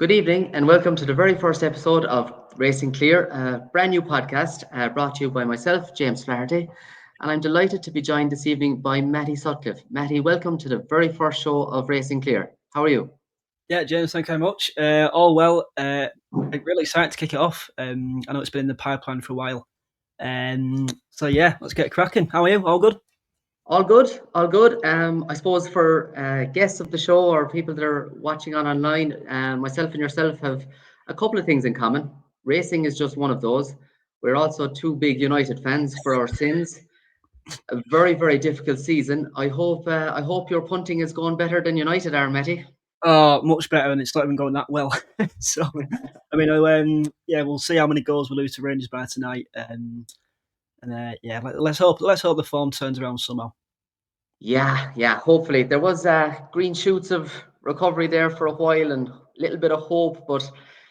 Good evening and welcome to the very first episode of Racing Clear, a brand new podcast brought to you by myself, James Flaherty. And I'm delighted to be joined this evening by Matty Sutcliffe. Matty, welcome to the very first show of Racing Clear. How are you? Yeah, James, thank you very much. All well. I'm really excited to kick it off. I know it's been in the pipeline for a while. So yeah, let's get cracking. How are you? All good? All good, all good. I suppose for guests of the show or people that are watching online, myself and yourself have a couple of things in common. Racing is just one of those. We're also two big United fans for our sins. A very, very difficult season. I hope your punting is going better than United are, Matty. Oh, much better, and it's not even going that well. So, I mean, yeah, we'll see how many goals we lose to Rangers by tonight. Yeah, let's hope the form turns around somehow. Yeah. Hopefully, there was green shoots of recovery there for a while and a little bit of hope, but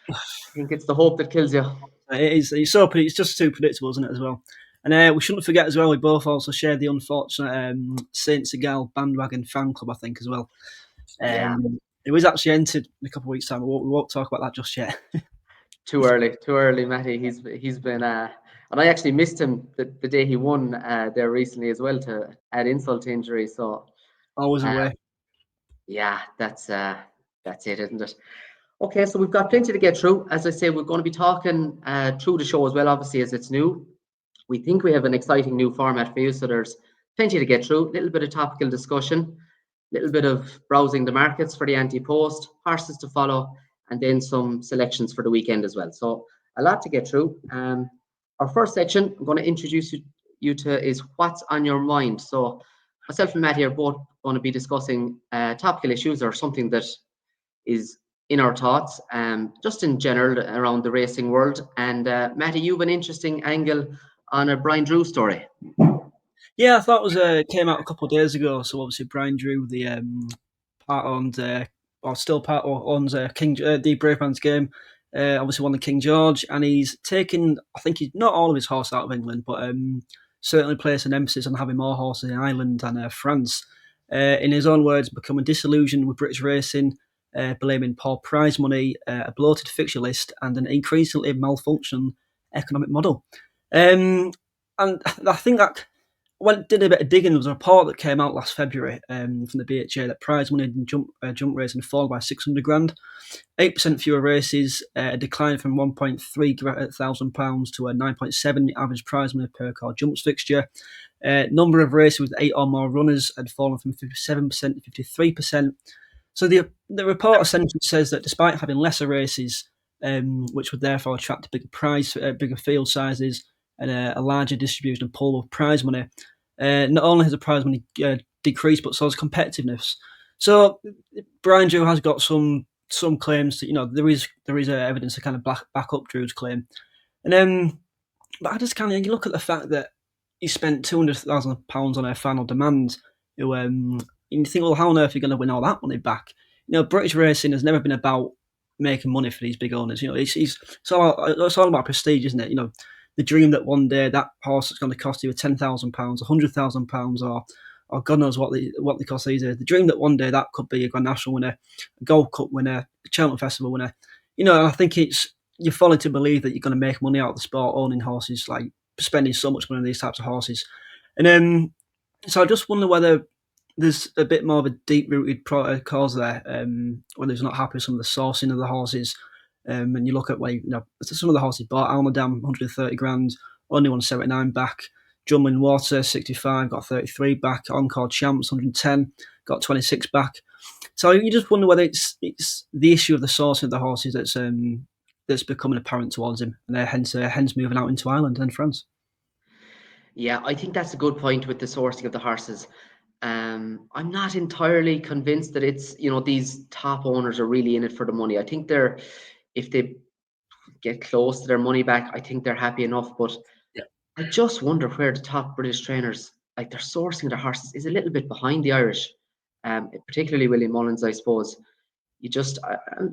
I think it's the hope that kills you. It's just too predictable, isn't it, as well? And we shouldn't forget as well, we both also shared the unfortunate Saint Segal bandwagon fan club, I think, as well. Yeah, It was actually entered in a couple of weeks' time. We won't talk about that just yet. too early, Matty. He's been and I actually missed him the day he won there recently as well to add insult to injury. So Always uh, away. yeah, that's it, isn't it? Okay, so we've got plenty to get through. As I say, we're going to be talking through the show as well, obviously, as it's new. We think we have an exciting new format for you, so there's plenty to get through. A little bit of topical discussion, a little bit of browsing the markets for the anti-post, horses to follow, and then some selections for the weekend as well. So a lot to get through. Our first section I'm going to introduce you to is what's on your mind. So myself and Matty are both going to be discussing topical issues or something that is in our thoughts, just in general around the racing world. And Matty, you have an interesting angle on a Brian Drew story. Yeah, I thought it was came out a couple of days ago. So obviously Brian Drew, the part owned or still part owns King the Brave Man's Game. Obviously won the King George, and he's taken. I think he's not all of his horse out of England, but certainly placed an emphasis on having more horses in Ireland and France. In his own words, becoming disillusioned with British racing, blaming poor prize money, a bloated fixture list, and an increasingly malfunctioning economic model. And I think that did a bit of digging. There was a report that came out last February from the BHA that prize money in jump racing fallen by 600 grand, 8% fewer races, a decline from £1,300 to a 9.7 average prize money per car jumps fixture. Number of races with 8 or more runners had fallen from 57% to 53%. So the report essentially says that despite having lesser races, which would therefore attract bigger field sizes, and a larger distribution and pool of prize money, not only has the prize money decreased, but so has competitiveness. So Brian Drew has got some claims that there is evidence to kind of back up Drew's claim, and but I just kind of you look at the fact that he spent £200,000 on a final demand, and you think, well, how on earth are you going to win all that money back? British racing has never been about making money for these big owners. It's all about prestige, isn't it? The dream that one day that horse is going to cost you £10,000, £100,000, or God knows what they cost these days. The dream that one day that could be a Grand National winner, a Gold Cup winner, a Cheltenham Festival winner. And I think you're falling to believe that you're going to make money out of the sport owning horses, like spending so much money on these types of horses. And so I just wonder whether there's a bit more of a deep-rooted cause there, whether he's not happy with some of the sourcing of the horses. And you look at some of the horses bought, Almadam, 130 grand, only won 79 back. Drumlin Water, 65, got 33 back. Encore Champs, 110, got 26 back. So you just wonder whether it's the issue of the sourcing of the horses that's becoming apparent towards him, and hence moving out into Ireland and France. Yeah, I think that's a good point with the sourcing of the horses. I'm not entirely convinced that it's these top owners are really in it for the money. I think if they get close to their money back, I think they're happy enough. But Yeah. I just wonder where the top British trainers, like their sourcing their horses, is a little bit behind the Irish, particularly William Mullins, I suppose. You just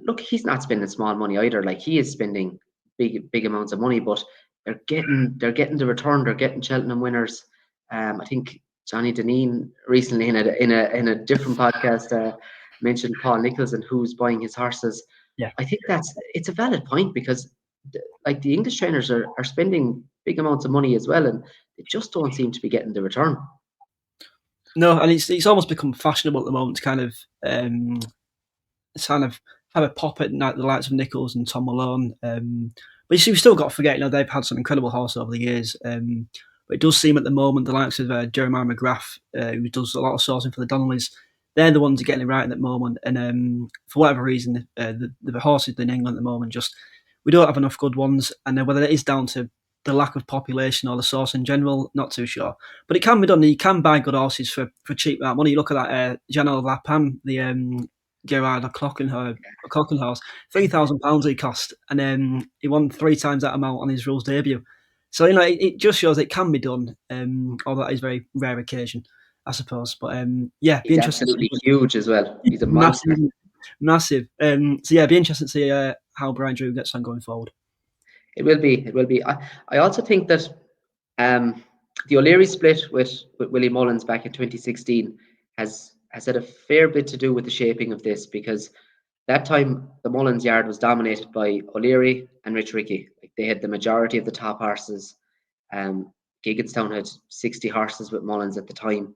look, he's not spending small money either. Like he is spending big amounts of money, but they're getting the return. They're getting Cheltenham winners. I think Johnny Deneen recently in a different podcast mentioned Paul Nicholls and who's buying his horses. Yeah. I think it's a valid point because like the English trainers are spending big amounts of money as well, and they just don't seem to be getting the return. No, and it's almost become fashionable at the moment to kind of have a pop at the likes of Nichols and Tom Malone. But you've still got to forget, they've had some incredible horses over the years. But it does seem at the moment the likes of Jeremiah McGrath, who does a lot of sourcing for the Donnellys, they're the ones getting it right at the moment. And for whatever reason, the horses in England at the moment we don't have enough good ones. And whether it is down to the lack of population or the source in general, not too sure. But it can be done. You can buy good horses for cheap amount of money. You look at that Janelle Lapam, the Gerard Clockenhorse, £3,000 he cost, and then he won 3 times that amount on his rules debut. So it just shows it can be done, although that is a very rare occasion, I suppose. But yeah, be He's interesting. absolutely huge as well. He's a Massive, monster. massive. So yeah, be interesting to see how Brian Drew gets on going forward. It will be. It will be. I also think that the O'Leary split with Willie Mullins back in 2016 has had a fair bit to do with the shaping of this, because that time the Mullins yard was dominated by O'Leary and Rich Ricky. Like, they had the majority of the top horses. Gigginstown had 60 horses with Mullins at the time.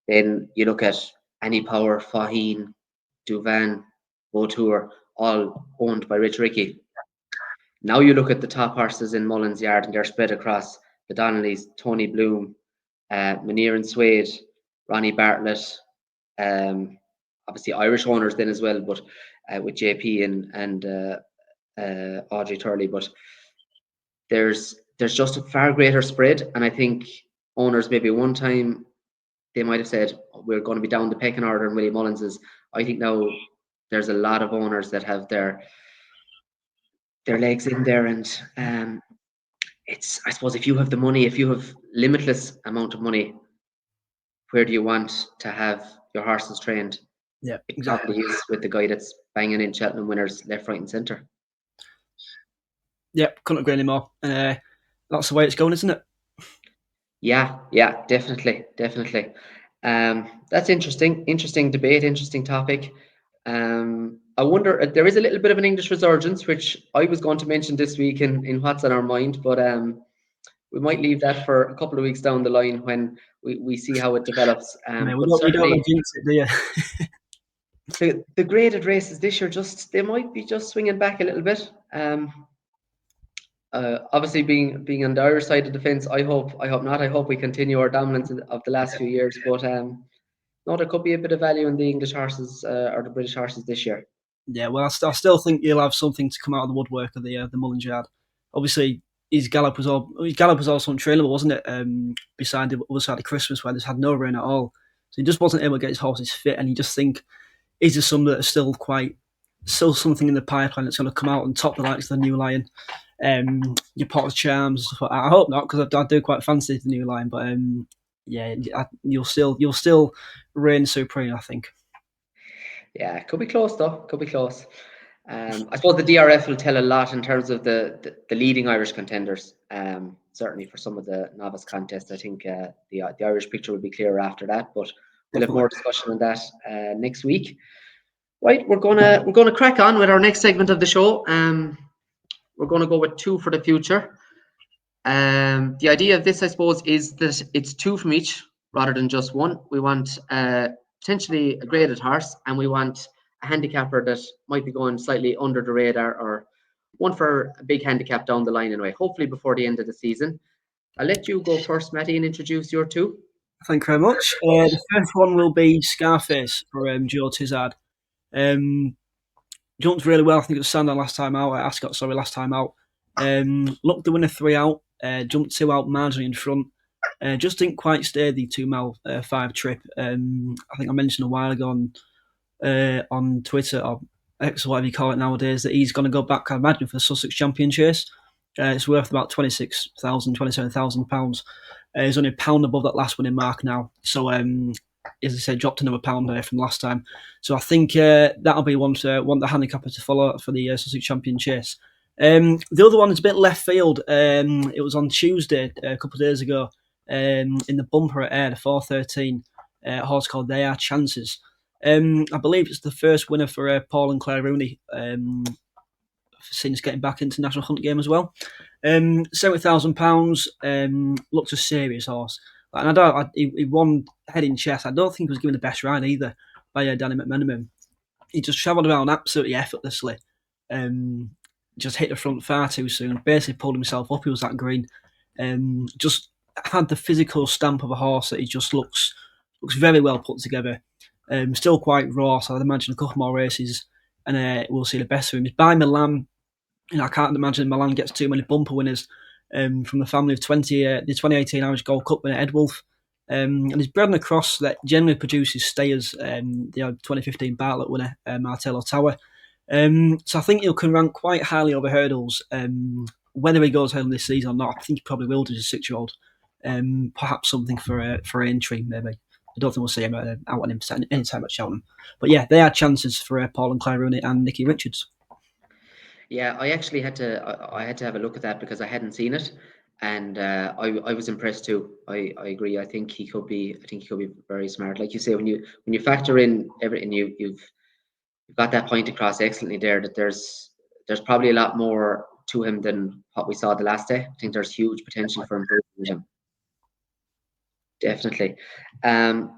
Then you look at Annie Power, Faheen, Duvan, Vautour, all owned by Rich Ricky. Now you look at the top horses in Mullins Yard, and they're spread across the Donnellys, Tony Bloom, Munir and Swade, Ronnie Bartlett, obviously Irish owners then as well, but with JP and Audrey Turley. But there's just a far greater spread, and I think owners maybe one time they might have said, we're going to be down the pecking order and Willie Mullins is. I think now there's a lot of owners that have their legs in there, and it's, I suppose, if you have the money, if you have limitless amount of money, where do you want to have your horses trained? Yeah, It exactly. probably is with the guy that's banging in Cheltenham winners left, right, and centre. Yep, couldn't agree anymore. That's the way it's going, isn't it? Yeah, definitely. That's interesting debate, interesting topic. I wonder, there is a little bit of an English resurgence, which I was going to mention this week in What's on Our Mind, but we might leave that for a couple of weeks down the line when we see how it develops. Yeah, But you don't certainly, jinx it, do you? the graded races this year, they might be just swinging back a little bit. Obviously, being on the Irish side of the fence, I hope not. I hope we continue our dominance of the last few years. But no, there could be a bit of value in the English horses or the British horses this year. Yeah, well, I still think you'll have something to come out of the woodwork of the Mullins yard. Obviously, his gallop was also untrainable, wasn't it? Beside the other side of Christmas, where there's had no rain at all, so he just wasn't able to get his horses fit. And you just think, is there some that are still something in the pipeline that's going to come out and top the likes of the New Lion, your Pot of Charms? I hope not, because I do quite fancy the New Lion, but yeah, you'll still reign supreme, I think. Yeah, it could be close though. Could be close. I suppose the DRF will tell a lot in terms of the leading Irish contenders. Certainly for some of the novice contests, I think the Irish picture will be clearer after that. But we'll have more discussion on that next week. Right, we're gonna crack on with our next segment of the show. We're gonna go with two for the future. The idea of this, I suppose, is that it's two from each rather than just one. We want potentially a graded horse, and we want a handicapper that might be going slightly under the radar, or one for a big handicap down the line anyway, hopefully before the end of the season. I'll let you go first, Matty, and introduce your two. Thank you very much. The first one will be Scarface for Joe Tizard. Jumped really well. I think it was Sandown last time out. Ascot, sorry, last time out. Looked the winner 3 out. Jumped 2 out marginally in front. Just didn't quite stay the 2 mile 5 trip. I think I mentioned a while ago on Twitter or X or whatever you call it nowadays that he's going to go back, I imagine, for the Sussex Champion Chase. It's worth about £27,000. He's only a pound above that last winning mark now. So, as I said, dropped another pound from last time. So I think that'll be one the handicapper to follow for the Sussex Champion Chase. The other one is a bit left field. It was on Tuesday, a couple of days ago, in the bumper at Ayr, the 4:13, a horse called They Are Chances. I believe it's the first winner for Paul and Claire Rooney since getting back into National Hunt game as well. £70,000 looked a serious horse. And he won head in chest. I don't think he was given the best ride either by Danny McMenamin. He just travelled around absolutely effortlessly. Just hit the front far too soon. Basically pulled himself up. He was that green. Just had the physical stamp of a horse that he just looks very well put together. Still quite raw, so I'd imagine a couple more races and we'll see the best of him. He's by Milan. I can't imagine Milan gets too many bumper winners from the family of the 2018 Irish Gold Cup winner Ed Wolf. And he's bred a cross that generally produces stayers, the 2015 Bartlett winner Martello Tower. So I think he can rank quite highly over hurdles. Whether he goes home this season or not, I think he probably will do as a 6-year-old. Perhaps something for entry, maybe. I don't think we'll see him out on him anytime at Cheltenham. But yeah, they are chances for Paul and Claire Rooney and Nicky Richards. Yeah, I actually had to have a look at that because I hadn't seen it, and I was impressed too. I agree. I think he could be very smart. Like you say, when you factor in everything, you've got that point across excellently there. That there's probably a lot more to him than what we saw the last day. I think there's huge potential for improvement with him. Definitely.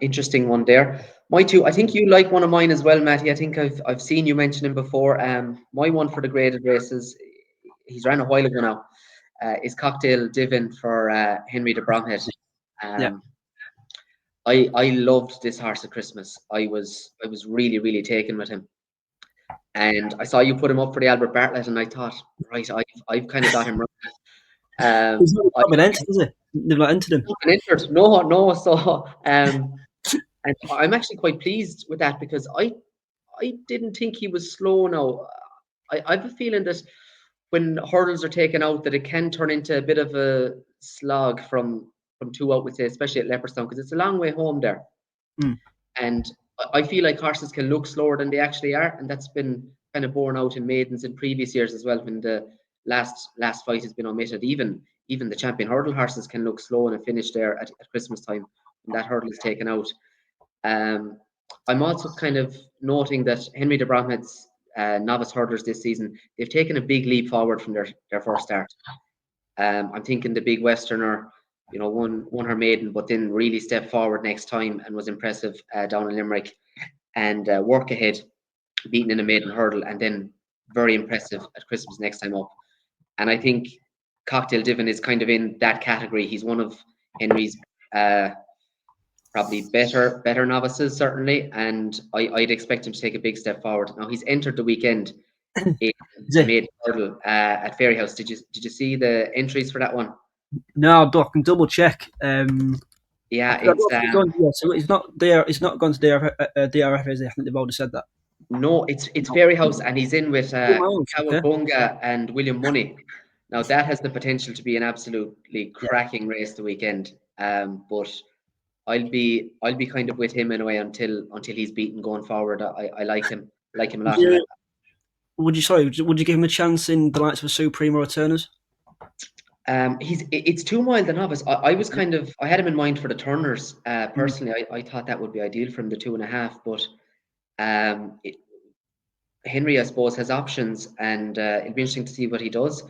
Interesting one there. My two, I think you like one of mine as well, Matty. I think I've seen you mention him before. My one for the graded races, he's ran a while ago now, is Cocktail Divin for Henry de Bromhead. Yeah. I loved this horse at Christmas. I was really, really taken with him. And I saw you put him up for the Albert Bartlett, and I thought, right, I've kind of got him right. He's not been entered, is he? They've not entered him. Entered. No. So, and I'm actually quite pleased with that because I didn't think he was slow now. I have a feeling that when hurdles are taken out, that it can turn into a bit of a slog from 2 out, would say, especially at Leopardstown, because it's a long way home there. And I feel like horses can look slower than they actually are, and that's been kind of borne out in maidens in previous years as well, when the last fight has been omitted. Even the champion hurdle horses can look slow in a finish there at Christmas time when that hurdle is taken out. I'm also kind of noting that Henry de Bromhead's novice hurdlers this season, they've taken a big leap forward from their first start. I'm thinking the big Westerner, won her maiden, but then really stepped forward next time and was impressive down in Limerick, and Work Ahead beaten in a maiden hurdle, and then very impressive at Christmas next time up. And I think Cocktail Divin is kind of in that category. He's one of Henry's probably better novices, certainly, and I'd expect him to take a big step forward. Now, he's entered the weekend in the maiden hurdle at Fairyhouse. Did you see the entries for that one? No, I can double check. Yeah, it's he's not there. He's not gone to DRF, is he? I think they've already said that. No, it's Fairyhouse, and he's in with Kawabunga and William Money. Now, that has the potential to be an absolutely cracking race the weekend. But I'll be kind of with him in a way until he's beaten going forward. I like him a lot. Would you give him a chance in the likes of a Supreme or a Turner's? It's too mild a novice. I was I had him in mind for the Turners. Personally, I thought that would be ideal for him, the 2.5. But Henry, I suppose, has options, and it'll be interesting to see what he does.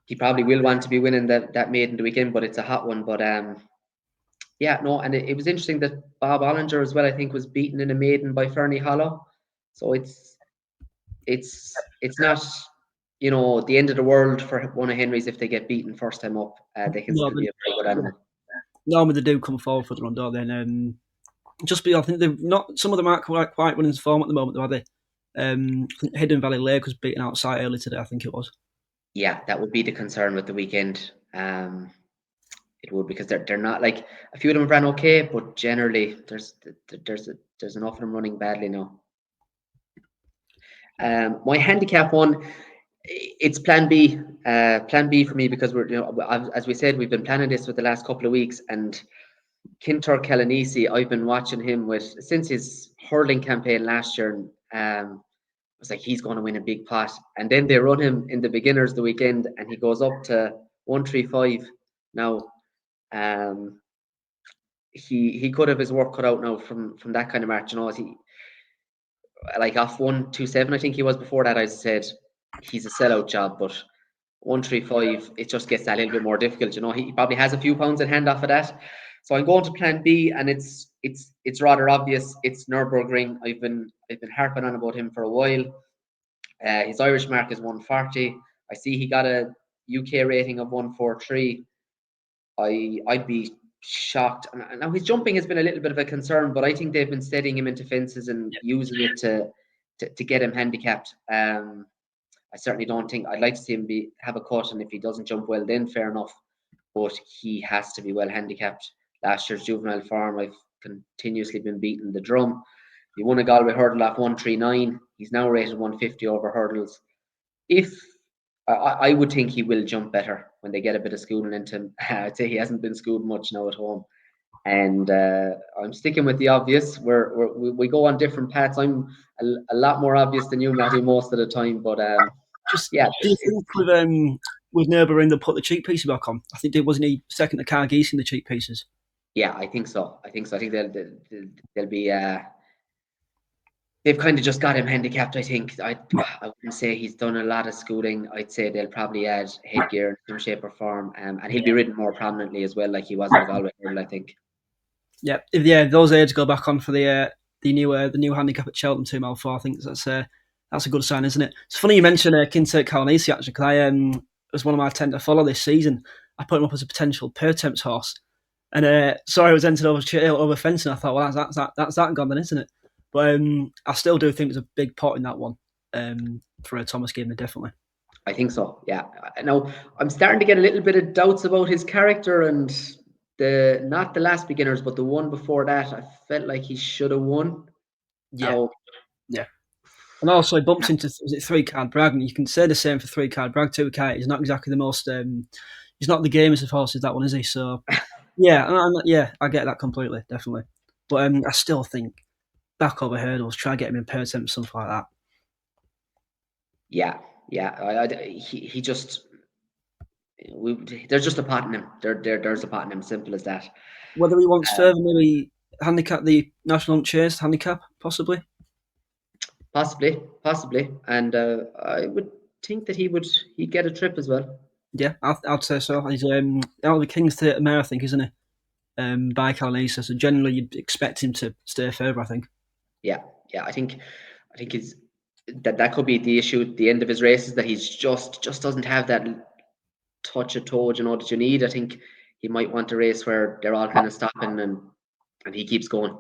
He probably will want to be winning that maiden the weekend, but it's a hot one. But yeah, no, and it was interesting that Bob Ollinger as well, I think, was beaten in a maiden by Fernie Hollow. So it's not, the end of the world for one of Henry's if they get beaten first time up. They can still be a very good animal. Normally they do come forward for the run, don't they? And I think they've not. Some of them aren't quite winning form at the moment, though, are they? Hidden Valley Lake was beaten outside early today, I think it was. Yeah, that would be the concern with the weekend. It would, because they're not, like, a few of them have ran okay, but generally there's enough of them running badly now. My handicap one, it's Plan B. Plan B for me, because as we said, we've been planning this for the last couple of weeks, and Kintur Kalanisi, I've been watching him since his hurling campaign last year. I was like, he's going to win a big pot, and then they run him in the beginners the weekend, and he goes up to 135 now. He could have his work cut out now from that kind of march. like off 127, I think he was before that. I said he's a sellout job, but 135, it just gets that little bit more difficult. You know, he probably has a few pounds in hand off of that. So I'm going to plan B, and it's rather obvious. It's Nürburgring. I've been harping on about him for a while. His Irish mark is 140. I see he got a UK rating of 143. I'd be shocked. And now his jumping has been a little bit of a concern, but I think they've been setting him into fences and using it to get him handicapped. I certainly don't think I'd like to see him have a cut, and if he doesn't jump well, then fair enough. But he has to be well handicapped. Last year's juvenile farm, I've continuously been beating the drum. He won a Galway hurdle off 139. He's now rated 150 over hurdles. If I would think he will jump better when they get a bit of schooling into him. I'd say he hasn't been schooled much now at home. And I'm sticking with the obvious. We go on different paths. I'm a lot more obvious than you, Matty, most of the time. But Just yeah, do you think with Nürburgring they'll put the cheek pieces back on? I think wasn't he second to Cargeese in the cheek pieces? yeah, I think so. I think they'll be. They've kind of just got him handicapped. I think I wouldn't say he's done a lot of schooling. I'd say they'll probably add headgear in some shape or form, and he'll be ridden more prominently as well, like he was in the Galway hurdle, I think. Yeah, if those aids go back on for the new handicap at Cheltenham 2 mile 4, I think that's a good sign, isn't it? It's funny you mentioned Kintet Carnesi actually, because I was one of my 10 to follow this season. I put him up as a potential Pertemps horse, and sorry, I was entered over fence, and I thought, well, that's that gone then, isn't it? But I still do think there's a big pot in that one for a Thomas Gibney, definitely. I think so. Yeah. Now I'm starting to get a little bit of doubts about his character, and not the last beginners, but the one before that. I felt like he should have won. Yeah. And also, he bumped into 3 Card Bragg, and you can say the same for 3 Card Bragg. 2K, he's not exactly the most. He's not the gamest of horses, that one, is he? So, yeah, I get that completely, definitely. But I still think back over hurdles, try to get him in Pertemps, something like that. Yeah. He just. There's just a pot in him. There's a pot in him. Simple as that. Whether he wants further, maybe handicap the National Hunt Chase handicap, possibly. Possibly, and I would think that he'd get a trip as well. Yeah, I'd say so. He's out of the King's Theatre Mare, I think, isn't he? By Carnesa, so generally you'd expect him to stay further, I think. Yeah, I think he's that could be the issue at the end of his races, that he's just doesn't have that touch of toe, that you need. I think he might want a race where they're all kind of stopping and he keeps going.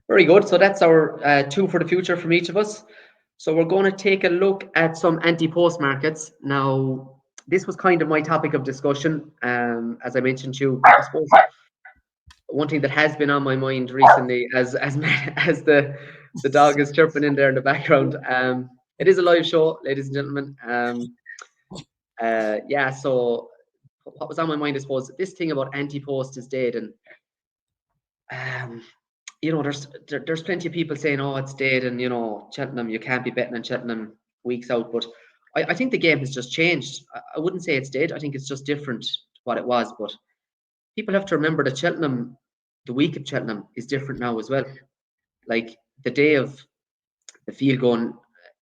Very good. So that's our 2 for the future from each of us. So we're going to take a look at some anti-post markets. Now, this was kind of my topic of discussion. As I mentioned to you, I suppose one thing that has been on my mind recently, as the dog is chirping in there in the background. It is a live show, ladies and gentlemen. So what was on my mind, I suppose, this thing about anti-post is dead, and there's plenty of people saying, oh, it's dead, and Cheltenham, you can't be betting on Cheltenham weeks out. But I think the game has just changed. I wouldn't say it's dead. I think it's just different to what it was. But people have to remember that Cheltenham, the week of Cheltenham, is different now as well. Like the day of the field going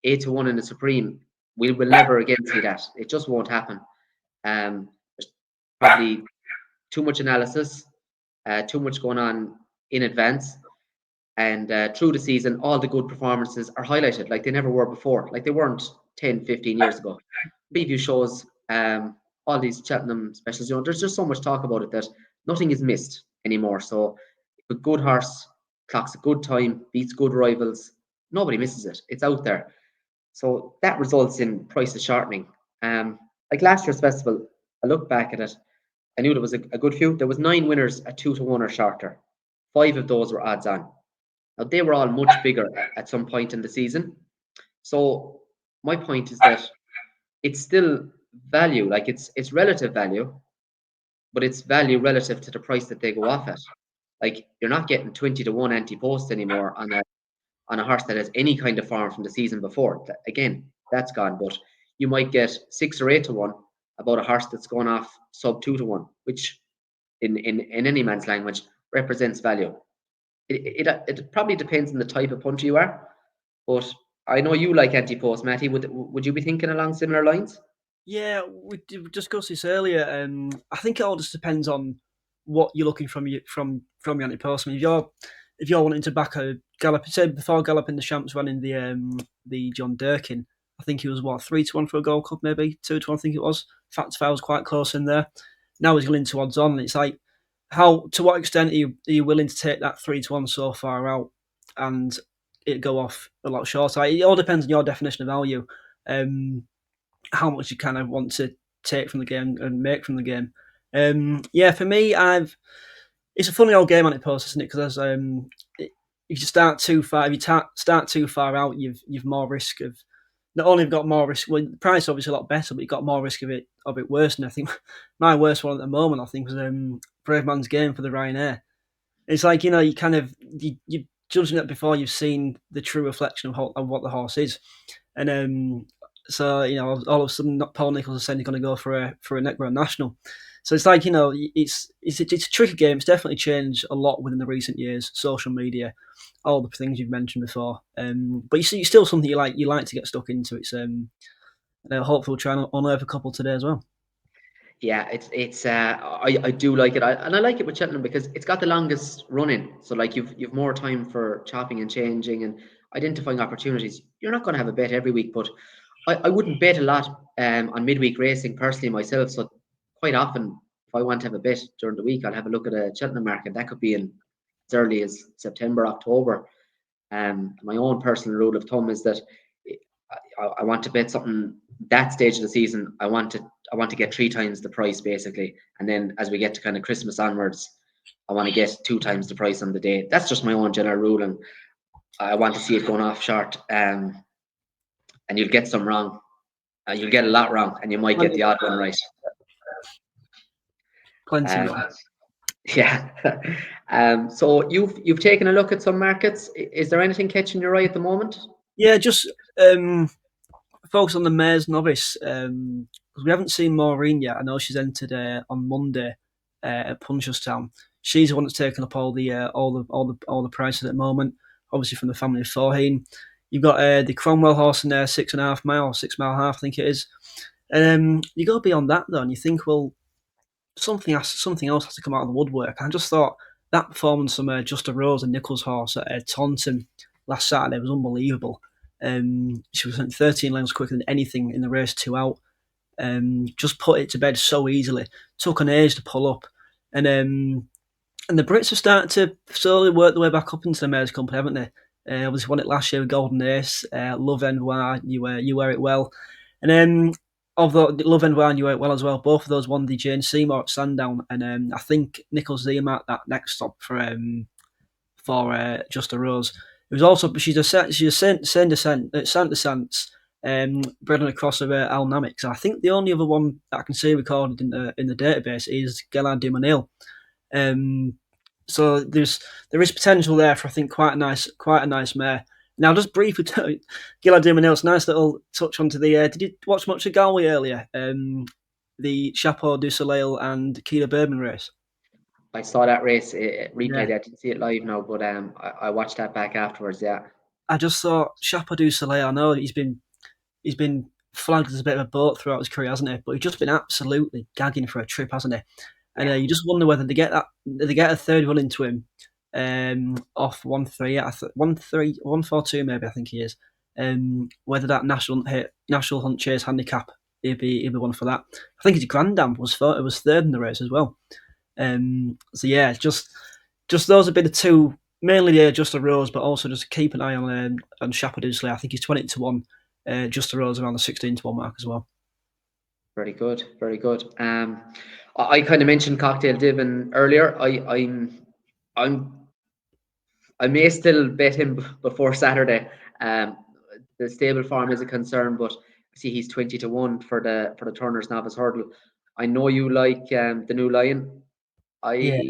8-1 in the Supreme, we will never again see that. It just won't happen. There's probably too much analysis, too much going on in advance. And through the season, all the good performances are highlighted like they never were before. Like they weren't 10, 15 years ago. Preview shows, all these Cheltenham specials, there's just so much talk about it that nothing is missed anymore. So if a good horse clocks a good time, beats good rivals, nobody misses it. It's out there. So that results in prices shortening. Like last year's festival, I looked back at it. I knew there was a good few. There was 9 winners at 2-1 or shorter. 5 of those were odds on. Now, they were all much bigger at some point in the season. So my point is that it's still value, like it's relative value, but it's value relative to the price that they go off at. Like you're not getting 20-1 anti-post anymore on a horse that has any kind of form from the season before. Again, that's gone. But you might get 6 or 8-1 about a horse that's gone off sub 2-1, which in any man's language represents value. it probably depends on the type of punter you are, but I know you like anti-post, Matty. Would you be thinking along similar lines? Yeah, we discussed this earlier. I think it all just depends on what you're looking from your anti-post. I mean, if you're wanting to back a Gallop, say before Galloping the Champs running the John Durkin, I think he was what 3-1 for a Gold Cup, maybe 2-1. I think it was. Fact, I was quite close in there. Now he's going to odds on. And it's like, to what extent are you willing to take that 3-1 so far out and it go off a lot shorter? It all depends on your definition of value. How much you kind of want to take from the game and make from the game. Yeah, for me, it's a funny old game on it, post, isn't it? Because if you start too far, if you start too far out, you've more risk of not only have got more risk. Well, the price is obviously a lot better, but you've got more risk of it worse. And I think my worst one at the moment, I think, was Brave Man's Game for the Ryanair. It's like you kind of you judging it before you've seen the true reflection of what the horse is, and so all of a sudden Paul Nicholls is saying he's going to go for a Neckburn National. So it's like it's a tricky game. It's definitely changed a lot within the recent years. Social media, all the things you've mentioned before. But you see, it's still something you like to get stuck into. It's hopefully we'll try and unearth a couple today as well. Yeah, I do like it, and I like it with Cheltenham because it's got the longest running. So like you've more time for chopping and changing and identifying opportunities. You're not going to have a bet every week, but I wouldn't bet a lot on midweek racing personally myself. So quite often, if I want to have a bet during the week, I'll have a look at a Cheltenham market. That could be in as early as September, October. My own personal rule of thumb is that I want to bet something that stage of the season. I want to get 3 times the price basically, and then as we get to kind of Christmas onwards, I want to get 2 times the price on the day. That's just my own general rule, and I want to see it going off short. And you'll get some wrong, you'll get a lot wrong, and you might get the odd one right. Plenty Um, wrong. yeah. So you've taken a look at some markets. Is there anything catching your eye at the moment? Yeah, just focus on the Mares Novice because we haven't seen Maureen yet. I know she's entered on Monday at Punchestown. She's the one that's taken up all the prices at the moment. Obviously from the family of Forheen. You've got the Cromwell horse in there, 6.5 mile, 6 mile half, I think it is. And you go beyond that though, and you think, well, something else has to come out of the woodwork. I just thought that performance from Just a Rose and Nicholls' horse at Taunton last Saturday was unbelievable. She was 13 lengths quicker than anything in the race 2 out. Just put it to bed so easily. Took an age to pull up, and the Brits are starting to slowly work their way back up into the Mares Company, haven't they? Obviously won it last year with Golden Ace. Love Envoy, you wear it well, and although Love Envoy and you wear it well as well. Both of those won the Jane Seymour at Sandown, and I think Nicholls earmarked that next stop for Just a Rose. It was also she's a Saint Descent, bred on a cross of Al Namix. I think the only other one that I can see recorded in the database is Gellard de Monil. So there is potential there for I think quite a nice mare. Now, just briefly, Gillard de Monil, nice little touch onto the. Did you watch much of Galway earlier? The Chapeau du Soleil and Keela Bourbon race. I saw that race replay. Yeah. I didn't see it live now, but I watched that back afterwards. Yeah, I just thought Chapeau du Soleil. I know he's been flagged as a bit of a boat throughout his career, hasn't he? But he's just been absolutely gagging for a trip, hasn't he? And yeah. you just wonder whether they get a third one into him off 1-3, 1-3, 1-4-2 maybe I think he is. Whether that national hunt chase handicap he'd be one for that. I think his Grandam was third in the race as well. So yeah, just those have been the two mainly Just a Rose, but also just keep an eye on Chapeau du Soleil. I think he's 20-1. Just a Rose around the 16-1 mark as well. Very good, very good. I kind of mentioned Cocktail Divin earlier. I may still bet him before Saturday. The stable form is a concern, but I see he's 20-1 for the Turner's Novice Hurdle. I know you like the New Lion. Yeah,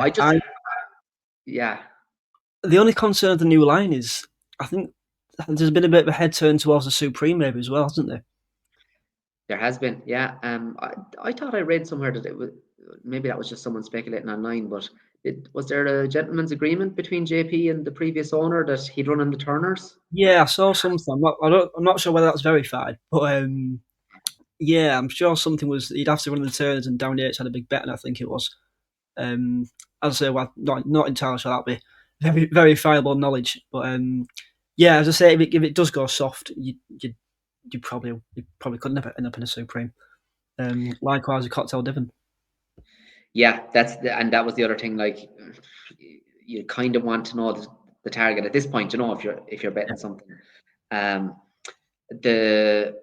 I yeah. just yeah. The only concern of the New Line is I think there's been a bit of a head turn towards the Supreme maybe as well, hasn't there? There has been, yeah. I thought I read somewhere that it was maybe that was just someone speculating online, but Was there a gentleman's agreement between JP and the previous owner that he'd run on the turners? Yeah, I saw something. I'm not sure whether that's verified, but yeah, I'm sure something was. He'd have to run the turners, and Down Yates had a big bet, and I think it was. As I say, well, not entirely sure that'd be very verifiable knowledge, but yeah, as I say, if it does go soft, you probably couldn't end up in a Supreme. Likewise, a Cocktail Divan. Yeah, and that was the other thing. Like, you kind of want to know the target at this point. You know, if you're betting something. Um, the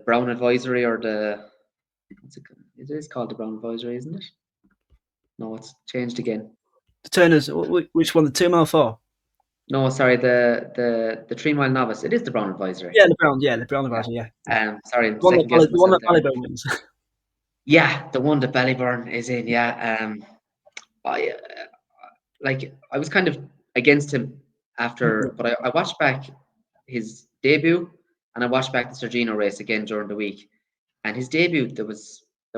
Brown Advisory, or it is called the Brown Advisory, isn't it? No, it's changed again. The Turners, which one? The 2 mile 4? No, sorry, the 3 Mile Novice. It is the Brown Advisory. Yeah, the Brown Advisory. Yeah. Sorry, I'm The one second guessing myself that there. Ballyburn wins. Yeah, the one that Ballyburn is in. Yeah, I was kind of against him after, but I watched back his debut, and I watched back the Sergino race again during the week. And his debut, there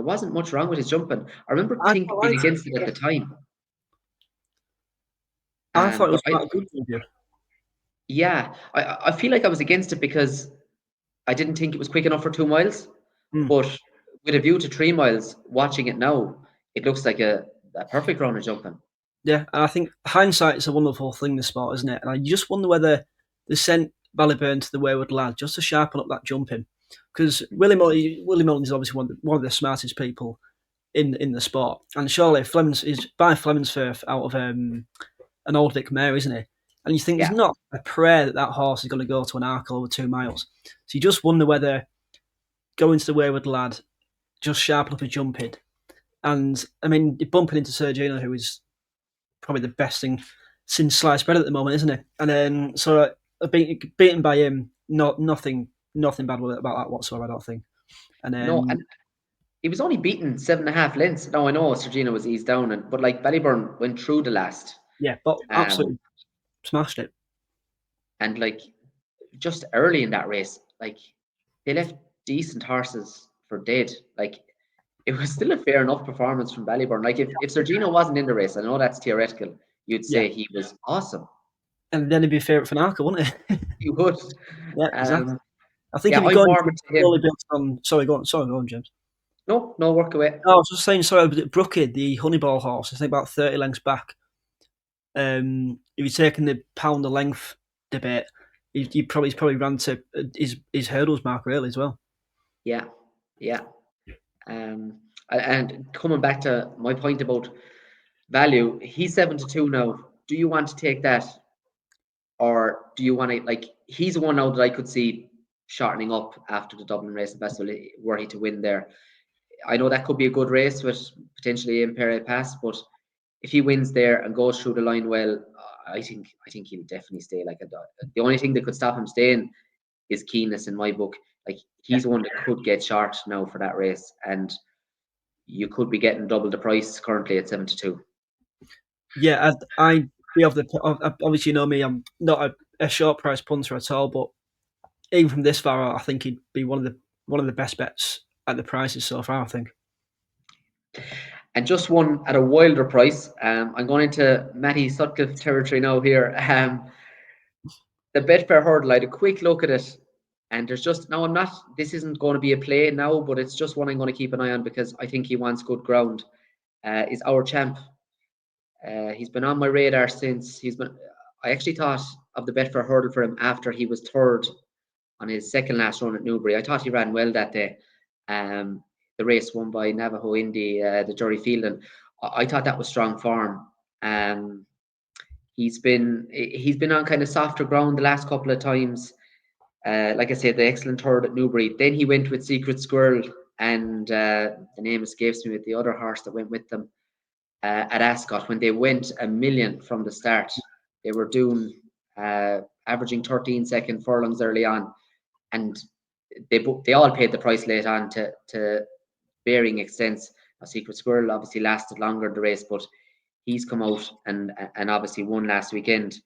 wasn't much wrong with his jumping. I remember being against it at the time. I thought it was But quite a good debut. yeah, I feel like I was against it because I didn't think it was quick enough for 2 miles. But with a view to 3 miles, watching it now, it looks like a perfect round of jumping. Yeah, and I think hindsight is a wonderful thing in the sport, isn't it? And I just wonder whether they sent Ballyburn to the Wayward Lad just to sharpen up that jumping, because Willie Mullins is obviously one of the smartest people in the sport, and surely Fleming's is by Fleming's out of an Old Vic mare, isn't he? And you think there's not a prayer that horse is going to go to an arc over 2 miles. So you just wonder whether going to the Wayward Lad just sharpen up his jumping. And I mean, you're bumping into Sergino, who is probably the best thing since sliced bread at the moment, isn't it? And then so beaten by him, nothing bad about that whatsoever, I don't think. And then No, and he was only beaten 7.5 lengths. Now I know Sergino was eased down, but like Ballyburn went through the last. Yeah, but absolutely smashed it. And like just early in that race, like they left decent horses for dead. Like it was still a fair enough performance from Ballyburn. Like if Sergino wasn't in the race, I know that's theoretical, you'd say he was awesome. And then he'd be a favourite for Narco, wouldn't it? He would. Yeah, exactly. I think yeah, if you I'm go warming to him. based on, sorry, go on, James. No, work away. No, I was just saying, sorry, Brookie, the Honeyball horse, I think about 30 lengths back. If you're taking the pound a length debate, he's probably ran to his hurdles mark really as well. Yeah. And coming back to my point about value, he's 7-2 now. Do you want to take that, or do you want to, like, he's the one now that I could see shortening up after the Dublin Racing Festival were he to win there. I know that could be a good race with potentially Imperial Pass, but if he wins there and goes through the line well, I think he'll definitely stay. Like the only thing that could stop him staying is keenness in my book. Like he's the one that could get short now for that race, and you could be getting double the price currently at 7-2. Yeah, I be of the obviously you know me, I'm not a short price punter at all, but even from this far out, I think he'd be one of the best bets at the prices so far, I think. And just one at a wilder price. I'm going into Matty Sutcliffe territory now here. The Betfair hurdle, I had a quick look at it, and there's just this isn't going to be a play now, but it's just one I'm going to keep an eye on because I think he wants good ground. Is Our Champ. He's been on my radar since I actually thought of the Betfair hurdle for him after he was third on his second last run at Newbury. I thought he ran well that day. The race won by Navajo Indy, the Jury Field, and I thought that was strong form. He's been on kind of softer ground the last couple of times. Like I said, the excellent third at Newbury. Then he went with Secret Squirrel, and the name escapes me, with the other horse that went with them at Ascot. When they went 1,000,000 from the start, they were doing averaging 13-second furlongs early on, and they all paid the price late on to varying extents. A Secret Squirrel obviously lasted longer in the race, but he's come out and obviously won last weekend.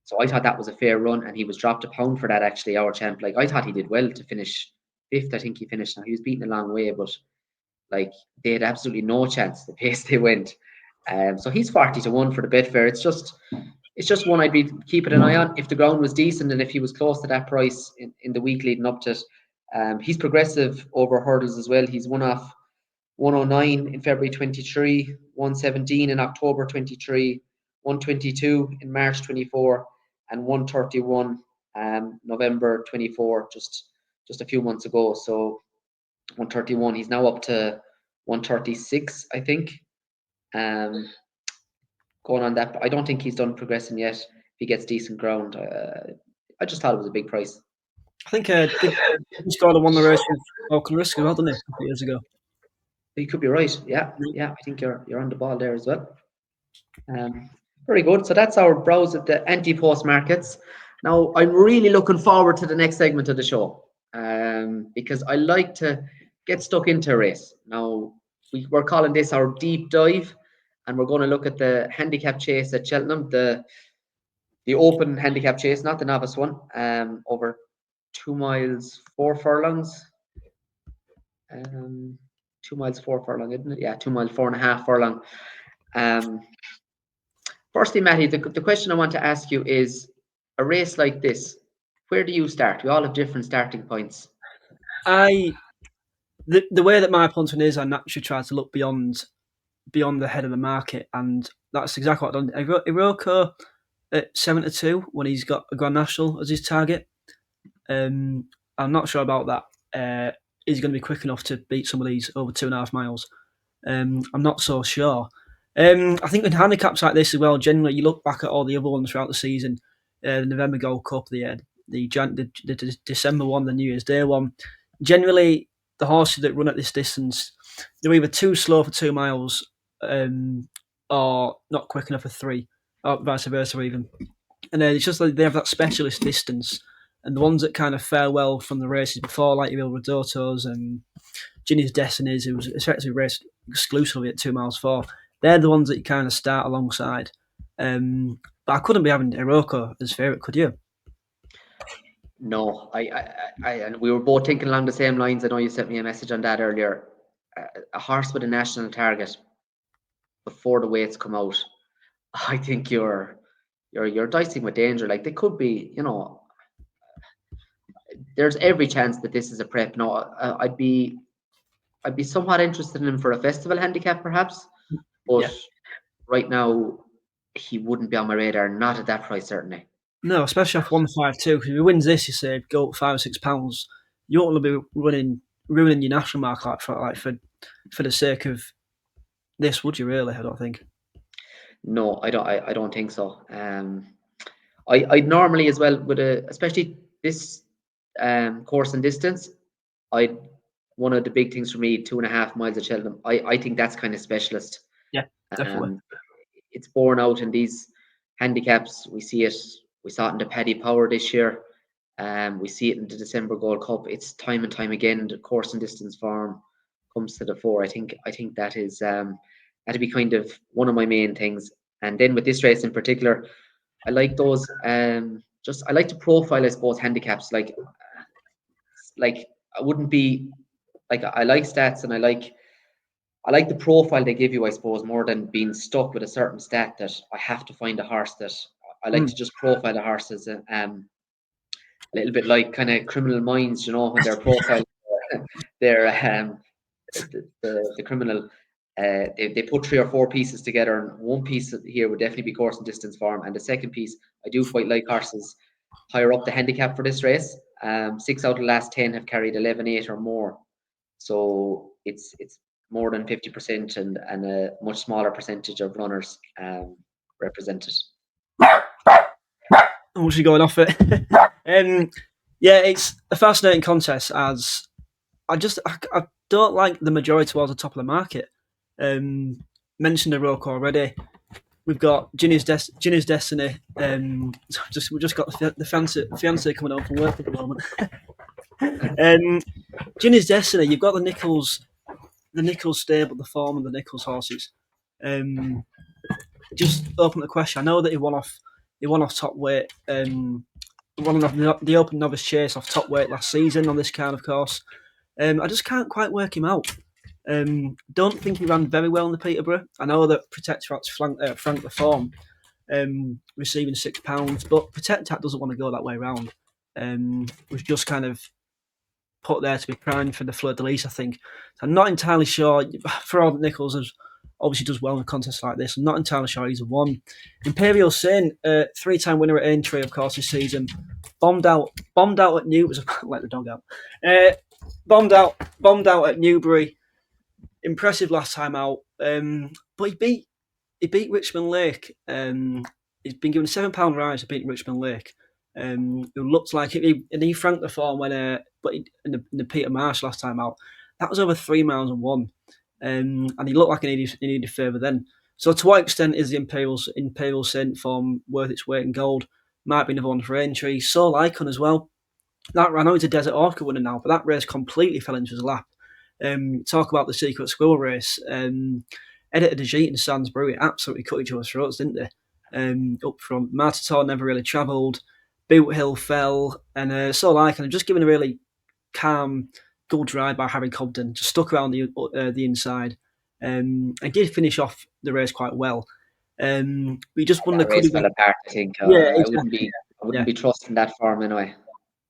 So I thought that was a fair run, and he was dropped a pound for that, actually, Our Champ. Like, I thought he did well to finish fifth. I think he finished. Now, he was beaten a long way, but like, they had absolutely no chance the pace they went. So he's 40-1 for the Betfair. It's just one I'd be keeping an eye on if the ground was decent and if he was close to that price in the week leading up to it. He's progressive over hurdles as well. He's won off 109 in February 23, 117 in October 23, 122 in March 24, and 131 November 24, just a few months ago. So 131. He's now up to 136, I think. Going on that, I don't think he's done progressing yet. If he gets decent ground, I just thought it was a big price. I think James Flaherty won the race with Auckland Risk as well, didn't he, a couple of years ago? You could be right. Yeah. I think you're on the ball there as well. Very good. So that's our browse at the anti-post markets. Now I'm really looking forward to the next segment of the show, because I like to get stuck into a race. Now we're calling this our deep dive, and we're going to look at the handicap chase at Cheltenham, the open handicap chase, not the novice one, over 2 miles 4 furlongs. 2 miles 4 furlong, isn't it? Yeah, 2 miles 4.5 furlong. Firstly, Matty, the question I want to ask you is, a race like this, where do you start? We all have different starting points. The way that my punting is, I naturally try to look beyond the head of the market, and that's exactly what I've done. Iroko at 72 when he's got a Grand National as his target. I'm not sure about that. Is he going to be quick enough to beat some of these over 2.5 miles? I'm not so sure. I think with handicaps like this as well, generally you look back at all the other ones throughout the season, the November Gold Cup, the December one, the New Year's Day one. Generally, the horses that run at this distance, they're either too slow for 2 miles, or not quick enough for 3, or vice versa even. And it's just like they have that specialist distance. And the ones that kind of fare well from the races before, like your Rodottos and Ginny's Destinies, who was effectively raced exclusively at 2 miles 4, they're the ones that you kind of start alongside. But I couldn't be having Iroko as favourite, could you? No, I and we were both thinking along the same lines. I know you sent me a message on that earlier. A horse with a national target before the weights come out, I think you're dicing with danger. Like, they could be, there's every chance that this is a prep. No, I'd be somewhat interested in him for a festival handicap, perhaps, but right now he wouldn't be on my radar. Not at that price, certainly. No, especially off 152. Because if he wins this, you say go up £5 or £6. You don't want to be ruining your national mark for the sake of this, would you? Really, I don't think. No, I don't think so. I'd normally as well with especially this course and distance. One of the big things for me, 2.5 miles at Cheltenham. I think that's kind of specialist. Yeah, definitely. It's borne out in these handicaps. We see it. We saw it in the Paddy Power this year. We see it in the December Gold Cup. It's time and time again the course and distance form comes to the fore. I think that is that'd be kind of one of my main things. And then with this race in particular, I like those. I like to profile, I suppose, handicaps. Like I wouldn't be like, I like stats and I like the profile they give you, I suppose, more than being stuck with a certain stat that I have to find a horse that I like to just profile the horses. A little bit like kind of Criminal Minds, when they're profiling the criminal. They put 3 or 4 pieces together, and one piece here would definitely be course and distance form, and the second piece, I do quite like horses higher up the handicap for this race. 6 out of the last 10 have carried 11.8 or more, so it's more than 50% and a much smaller percentage of runners represented. What's she going off it? Yeah, it's a fascinating contest, as I don't like the majority towards the top of the market. Mentioned the Iroko already. We've got Ginny's Destiny. We just got the fiance coming home from work at the moment. Ginny's Destiny. You've got the Nichols stable, the form, and the Nichols horses. Just open the question. I know that he won off top weight. Won off the Open Novice Chase off top weight last season on this kind of course. I just can't quite work him out. Don't think he ran very well in the Peterborough. I know that Protectorat's Frank the Form, receiving £6, but Protectorat doesn't want to go that way round. Was just kind of put there to be primed for the Fleur de Lis, I think. So I'm not entirely sure. Ferrand Nichols obviously does well in a contest like this. I'm not entirely sure he's a one. Imperial Saint, 3-time winner at Aintree, of course, this season. Bombed out at Newbury. Let the dog out. Bombed out at Newbury. Impressive last time out. But he beat Richmond Lake. He's been given a £7 rise to beat Richmond Lake. Who looked like it, and he franked the form when, in the Peter Marsh last time out. That was over 3 miles and 1, and he looked like he needed further then. So to what extent is the Imperial Saint form worth its weight in gold? Might be another one for Aintree. So Lycon as well. That I know he's a Desert Orca winner now, but that race completely fell into his lap. Talk about the Secret Squirrel race. Editor Dejeet and Sainsbury absolutely cut each other's throats, didn't they? Up front, Martator never really travelled. Boot Hill fell, and so like, and just given a really calm, good drive by Harry Cobden, just stuck around the inside, and did finish off the race quite well. We just won the race fell apart. I think. Yeah, I wouldn't be trusting that form anyway.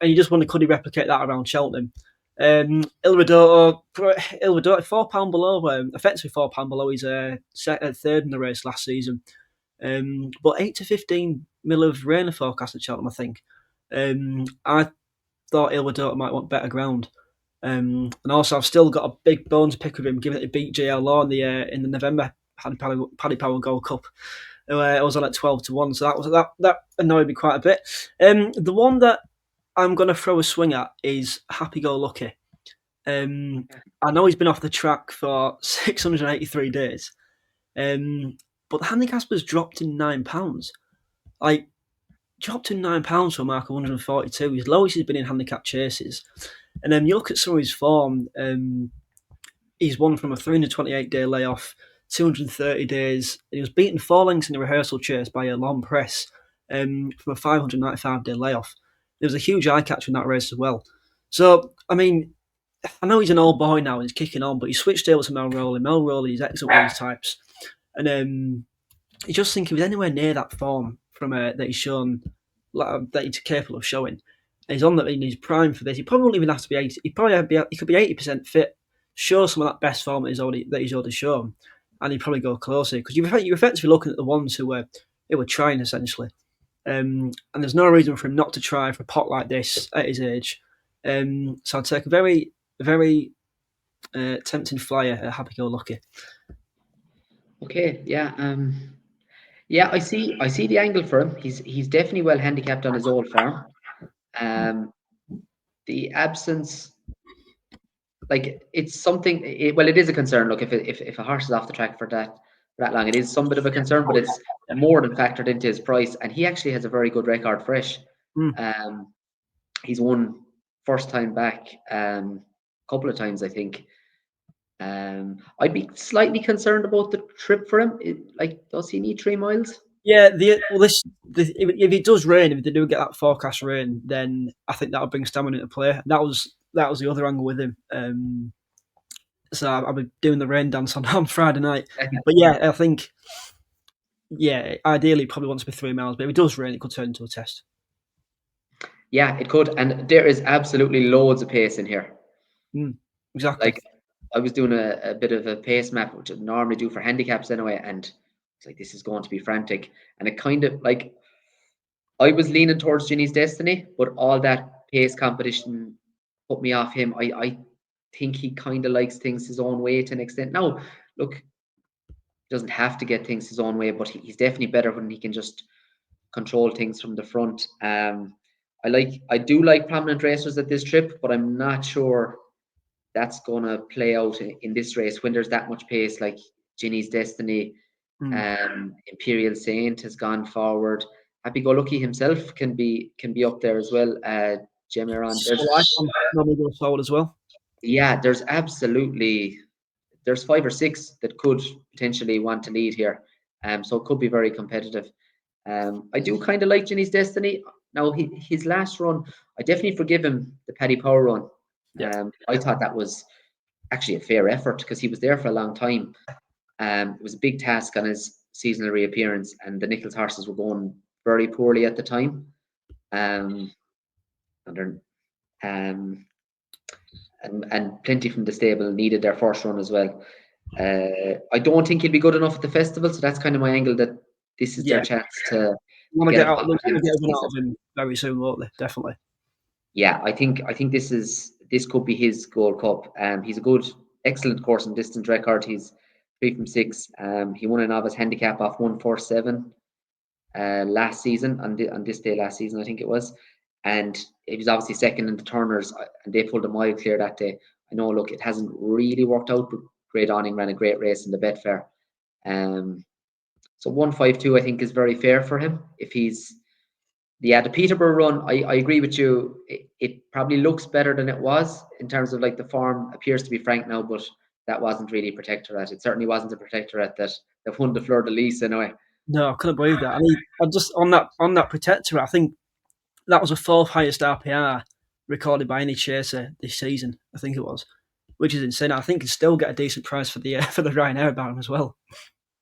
And you just wonder, could he replicate that around Cheltenham? Ilvedor, £4 below, effectively £4 below his third in the race last season. But 8 to 15 mil of rain forecast at Cheltenham, I think. I thought Ilvedor might want better ground. And also, I've still got a big bone to pick with him, given that he beat JL Law in the November Paddy Power Gold Cup. I was on at 12 to 1, so that annoyed me quite a bit. The one that I'm going to throw a swing at is Happy Go Lucky. I know he's been off the track for 683 days, but the handicap has dropped in £9. Like, dropped in £9 for a mark of 142. His lowest he's been in handicap chases. And then you look at some of his form, he's won from a 328-day layoff, 230 days. He was beaten 4 lengths in the rehearsal chase by a long press from a 595-day layoff. There was a huge eye catcher in that race as well. So, I mean, I know he's an old boy now and he's kicking on, but he switched over to Mel Rowley. Mel Rowley is excellent with these types. And you just think he was anywhere near that form from that he's shown, that he's capable of showing. And he's on that in his prime for this. He probably won't even have to be 80. He could be 80% fit, show some of that best form that he's already shown, and he'd probably go closer because you're effectively looking at the ones who were trying essentially. And there's no reason for him not to try for a pot like this at his age. So I'd take a very, very tempting flyer at Happy Go Lucky. Okay, yeah, yeah. I see the angle for him. He's definitely well handicapped on his old farm. The absence, like, it's something. It is a concern. Look, if a horse is off the track for that long, it is some bit of a concern, but it's more than factored into his price. And he actually has a very good record fresh. He's won first time back, couple of times, I think. I'd be slightly concerned about the trip for him. Does he need 3 miles? Yeah, if it does rain, if they do get that forecast rain, then I think that'll bring stamina into play. That was the other angle with him. So I'll be doing the rain dance on Friday night. But yeah, I think, ideally probably wants to be 3 miles, but if it does rain, it could turn into a test. Yeah, it could, and there is absolutely loads of pace in here. Exactly. Like, I was doing a bit of a pace map, which I normally do for handicaps anyway, and it's like, this is going to be frantic. And it kind of, like, I was leaning towards Ginny's Destiny, but all that pace competition put me off him. I think he kind of likes things his own way to an extent. Now, look, he doesn't have to get things his own way, but he's definitely better when he can just control things from the front. I do like prominent racers at this trip, but I'm not sure that's gonna play out in this race when there's that much pace. Like Ginny's Destiny, Imperial Saint has gone forward. Happy Go Lucky himself can be up there as well. Gemeron, there's forward as well. Yeah, there's 5 or 6 that could potentially want to lead here. So it could be very competitive. I do kind of like Ginny's Destiny. Now, his last run, I definitely forgive him the Paddy Power run. I thought that was actually a fair effort because he was there for a long time. It was a big task on his seasonal reappearance, and the Nichols horses were going very poorly at the time. Um, and, and plenty from the stable needed their first run as well. I don't think he'll be good enough at the festival, so that's kind of my angle, that this is their chance to want to get get a out. They want to get a win season. out of him very soon, won't they? Definitely. Yeah, I think this could be his Gold Cup. He's a good, excellent course and distance record. He's 3 from 6. He won a novice handicap off 147 last season on this day last season, I think it was, and he was obviously second in the turners, and they pulled a mile clear that day. I know, look, it hasn't really worked out, but Great Awning ran a great race in the Betfair. So 152 I think is very fair for him. If he's the Peterborough run, I agree with you. It probably looks better than it was in terms of like the form appears to be frank now, but that wasn't really a protectorate. It certainly wasn't a protectorate that won the Fleur de Lis anyway. No, I couldn't believe that. I mean, I just on that protectorate, I think that was the 4th highest RPR recorded by any chaser this season. I think it was, which is insane. I think you still get a decent price for the Ryanair Baron as well.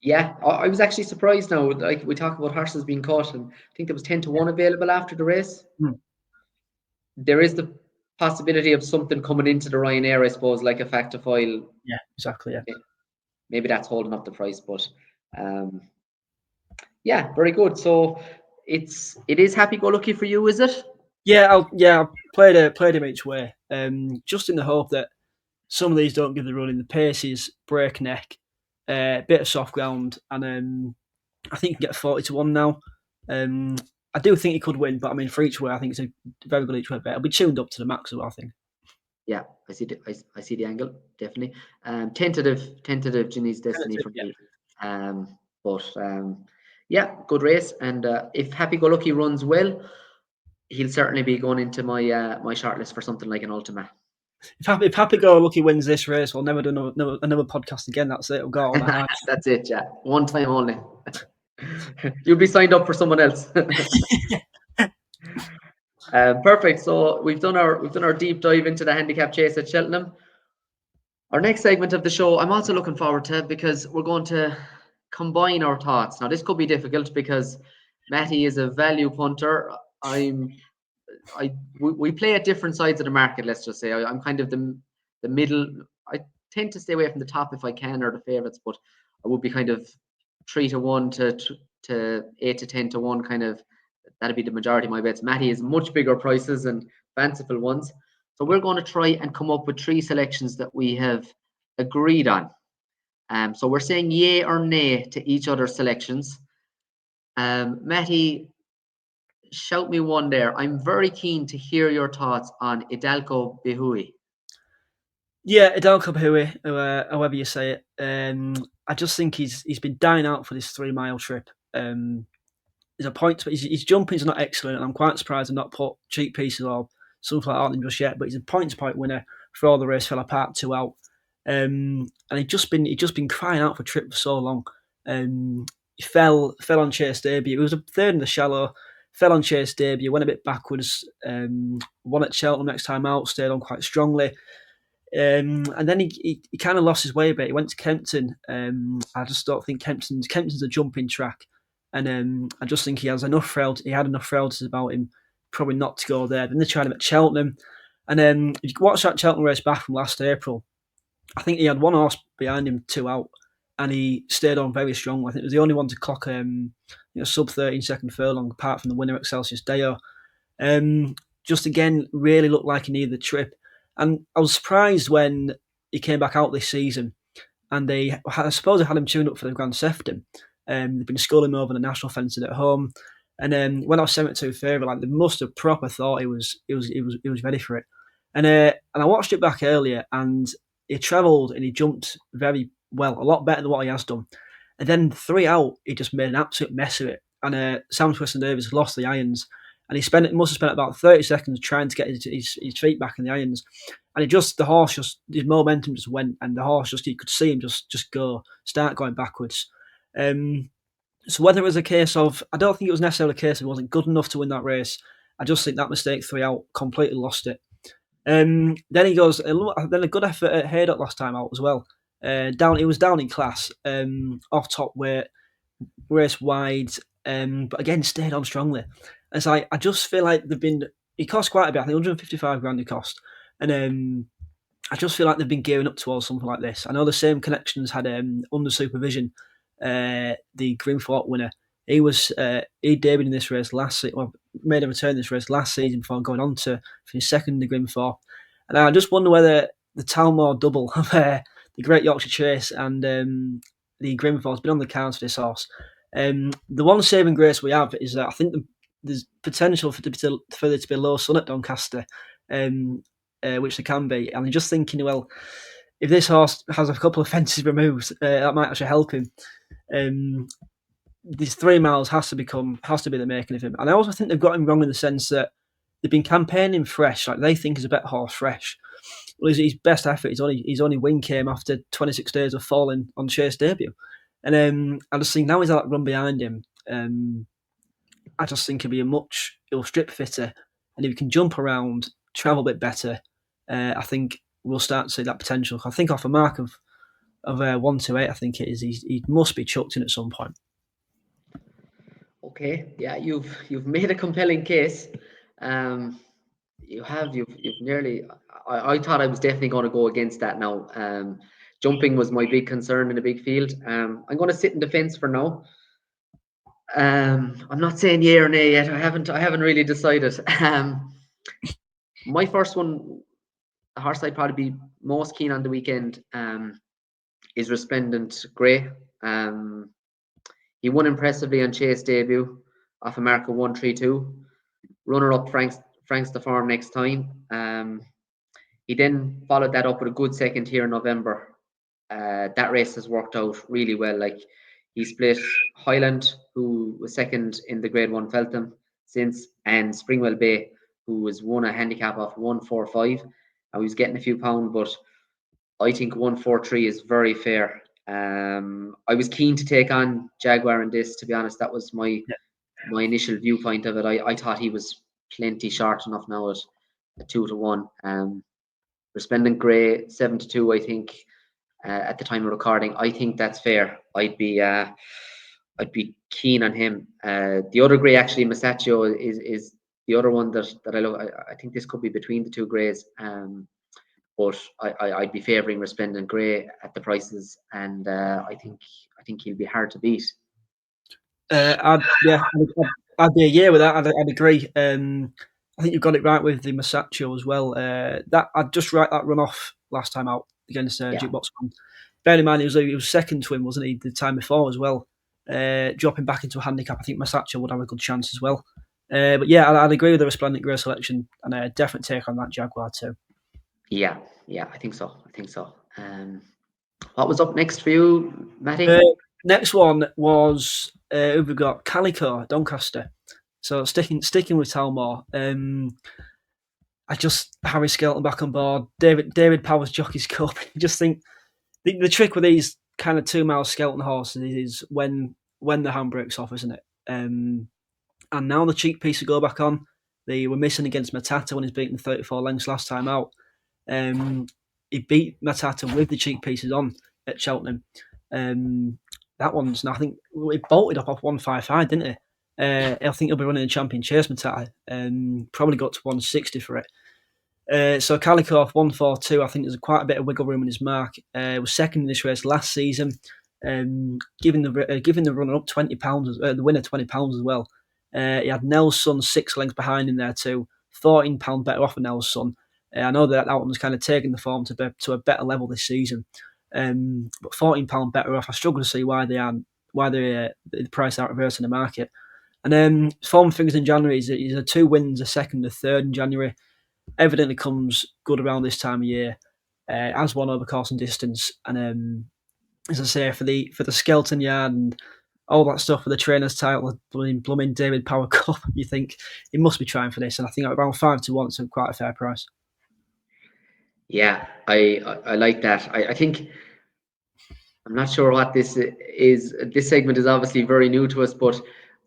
Yeah, I was actually surprised now. Like, we talk about horses being caught, and I think there was 10-1 available after the race. There is the possibility of something coming into the Ryanair, I suppose, like a Factofoil. Yeah, exactly. Yeah, maybe that's holding up the price, but yeah, very good. So it is happy go lucky for you, is it? Yeah, I played him each way, just in the hope that some of these don't give the run in. The pace is breakneck, bit of soft ground, and I think you can get 40-1 now. I do think he could win, but I mean, for each way, I think it's a very good each way bet. It'll be tuned up to the max, I think. Yeah, I see the angle, definitely. Tentative Ginny's Destiny for me. Yeah, good race, and if Happy Go Lucky runs well, he'll certainly be going into my my shortlist for something like an Ultima. If Happy Go Lucky wins this race, we'll never do another podcast again. That's it. We'll go on the high. That's it, yeah. One time only. You'll be signed up for someone else. Perfect. So we've done our deep dive into the handicap chase at Cheltenham. Our next segment of the show, I'm also looking forward to, because we're going to combine our thoughts. Now, this could be difficult because Matty is a value punter. We play at different sides of the market. Let's just say I'm kind of the middle. I tend to stay away from the top if I can, or the favourites, but I would be kind of 3-1 to 8-10-1 kind of. That'd be the majority of my bets. Matty is much bigger prices and fanciful ones. So we're going to try and come up with 3 selections that we have agreed on. So we're saying yay or nay to each other's selections. Matty, shout me one there. I'm very keen to hear your thoughts on Idalko Behui. Yeah, Idalko Behui, however you say it. I just think he's been dying out for this 3-mile trip. There's a point. His jumping's not excellent, and I'm quite surprised I've not put cheap pieces or something like that on him just yet. But he's a point-to-point winner for all the race fell apart 2 out, and he'd just been crying out for a trip for so long. He fell on Chase debut. He was a third in the shallow. Fell on Chase debut. Went a bit backwards. Won at Cheltenham next time out. Stayed on quite strongly. And then he kind of lost his way a bit. He went to Kempton. I just don't think Kempton's a jumping track. And I just think he had enough frailties about him, probably not to go there. Then they tried him at Cheltenham. And then if you watch that Cheltenham race back from last April, I think he had 1 horse behind him, 2 out, and he stayed on very strongly. I think he was the only one to clock sub 13-second furlong, apart from the winner Excelsior Deo. Just again, really looked like he needed the trip. And I was surprised when he came back out this season, and I suppose they had him tuned up for the Grand Sefton. They've been sculling him over the national fencing at home, and when I was 72 favourite, like they must have proper thought he was ready for it. And I watched it back earlier, and he travelled and he jumped very well, a lot better than what he has done. And then 3 out, he just made an absolute mess of it. And Sam Twiston-Davies lost the irons, and he must have spent about 30 seconds trying to get his feet back in the irons. And his momentum just went, and the horse you could see him just start going backwards. So whether it was a case of, I don't think it was necessarily a case of he wasn't good enough to win that race. I just think that mistake 3 out completely lost it. Then he goes. Then a good effort at Haydock last time out as well. He was down in class, off top weight, race wide, but again stayed on strongly. It's like I just feel like they've been. He cost quite a bit. I think 155 grand he cost, and I just feel like they've been gearing up towards something like this. I know the same connections had under supervision. The Grimthorpe winner, he debuted in this race last season. Well, made a return in this race last season before going on to finish second in the Grimthorpe. And I just wonder whether the Talmore double of the Great Yorkshire Chase and the Grimthorpe's been on the cards for this horse. The one saving grace we have is that I think there's potential for there to be low sun at Doncaster. Which there can be. And I'm just thinking, well, if this horse has a couple of fences removed, that might actually help him. These 3 miles has to be the making of him. And I also think they've got him wrong in the sense that they've been campaigning fresh, like they think he's a better horse fresh. Well, his best effort, his only win came after 26 days of falling on Chase debut. And I just think now he's had that run behind him. I just think he'll strip fitter, and if he can jump around, travel a bit better, I think we'll start to see that potential. I think off a mark of 128, I think it is. He must be chucked in at some point. Okay, yeah, you've made a compelling case. You've nearly. I thought I was definitely going to go against that now. Jumping was my big concern in a big field. I'm going to sit in defence for now. I'm not saying yay or nay yet. I haven't really decided. My first one, the horse I'd probably be most keen on the weekend, is Resplendent Grey. He won impressively on Chase debut off a mark of 132. Runner-up Frank's the form next time. He then followed that up with a good second here in November. That race has worked out really well. Like, he split Highland, who was second in the Grade 1 Feltham since, and Springwell Bay, who was won a handicap of 145. And he was getting a few pounds, but I think 143 is very fair. I was keen to take on Jaguar in this, to be honest. That was my initial viewpoint of it. I thought he was plenty short enough now at 2-1. Resplendent Grey 7-2, I think, at the time of recording. I think that's fair. I'd be keen on him. The other grey, actually, Masaccio, is the other one that I love. I think this could be between the two greys. But I'd be favouring Resplendent Grey at the prices, and I think he'll be hard to beat. I'd be a year with that. I'd agree. I think you've got it right with the Masaccio as well. That I'd just write that run off last time out against Jukebox Man. Bear in mind, he was second to him, wasn't he, the time before as well? Dropping back into a handicap, I think Masaccio would have a good chance as well. But yeah, I'd agree with the Resplendent Grey selection, and a definite take on that Jaguar too. Yeah, I think so. What was up next for you, Matty? Next one was we've got Calico, Doncaster. So sticking with Talmore. Harry Skelton back on board. David Powers Jockey's Cup. I just think the trick with these kind of 2 mile Skelton horses is when the handbrake's off, isn't it? And now the cheek piece will go back on. They were missing against Matata when he's beaten 34 lengths last time out. He beat Matata with the cheek pieces on at Cheltenham. That one's now, I think he bolted up off 155, didn't he? I think he'll be running a champion chase Matata. Probably got to 160 for it. So Calico off 142. I think there's quite a bit of wiggle room in his mark. Was second in this race last season. Giving the runner up £20, the winner £20 as well. He had Nelson 6 lengths behind him there too. £14 better off than Nelson. I know that one's kind of taken the form to a better level this season. But £14 better off. I struggle to see why the price out reverse in the market. And form figures in January is a 2 wins, a second, a third in January. Evidently comes good around this time of year. Has won over course and distance. And as I say, for the Skelton Yard and all that stuff for the trainer's title, blooming David Power Cup, you think he must be trying for this. And I think around 5-1, so quite a fair price. Yeah, I like that. I think, I'm not sure what this is. This segment is obviously very new to us, but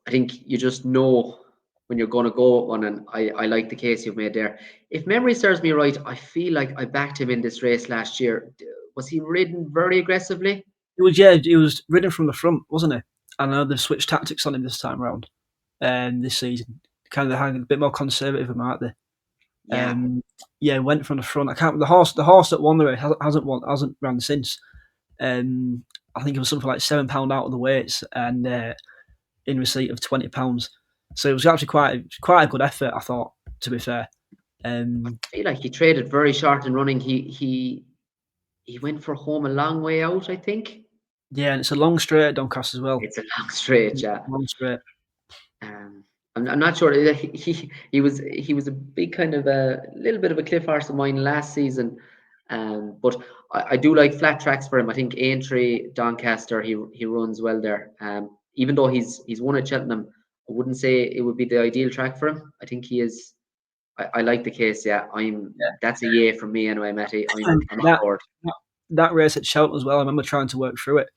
I think you just know when you're going to go with one, and I like the case you've made there. If memory serves me right, I feel like I backed him in this race last year. Was he ridden very aggressively? He was ridden from the front, wasn't he? I know they've switched tactics on him this time around, this season. Kind of a bit more conservative, aren't they? Yeah, Went from the front. I can't. The horse that won the race hasn't ran since. I think it was something like £7 out of the weights and in receipt of £20. So it was actually quite a good effort, I thought. To be fair, I feel like he traded very short in running. He went for home a long way out, I think. yeah, and it's a long straight at Doncaster as well. It's a long straight, yeah. Long straight. Um, I'm not sure. He was a big kind of a little bit of a cliff horse of mine last season, but I do like flat tracks for him. I think Aintree, Doncaster, he runs well there. Even though he's won at Cheltenham, I wouldn't say it would be the ideal track for him. I think he is. I like the case. Yeah, that's a yay from me anyway, Matty. I'm on that, board. that race at Cheltenham as well. I remember trying to work through it,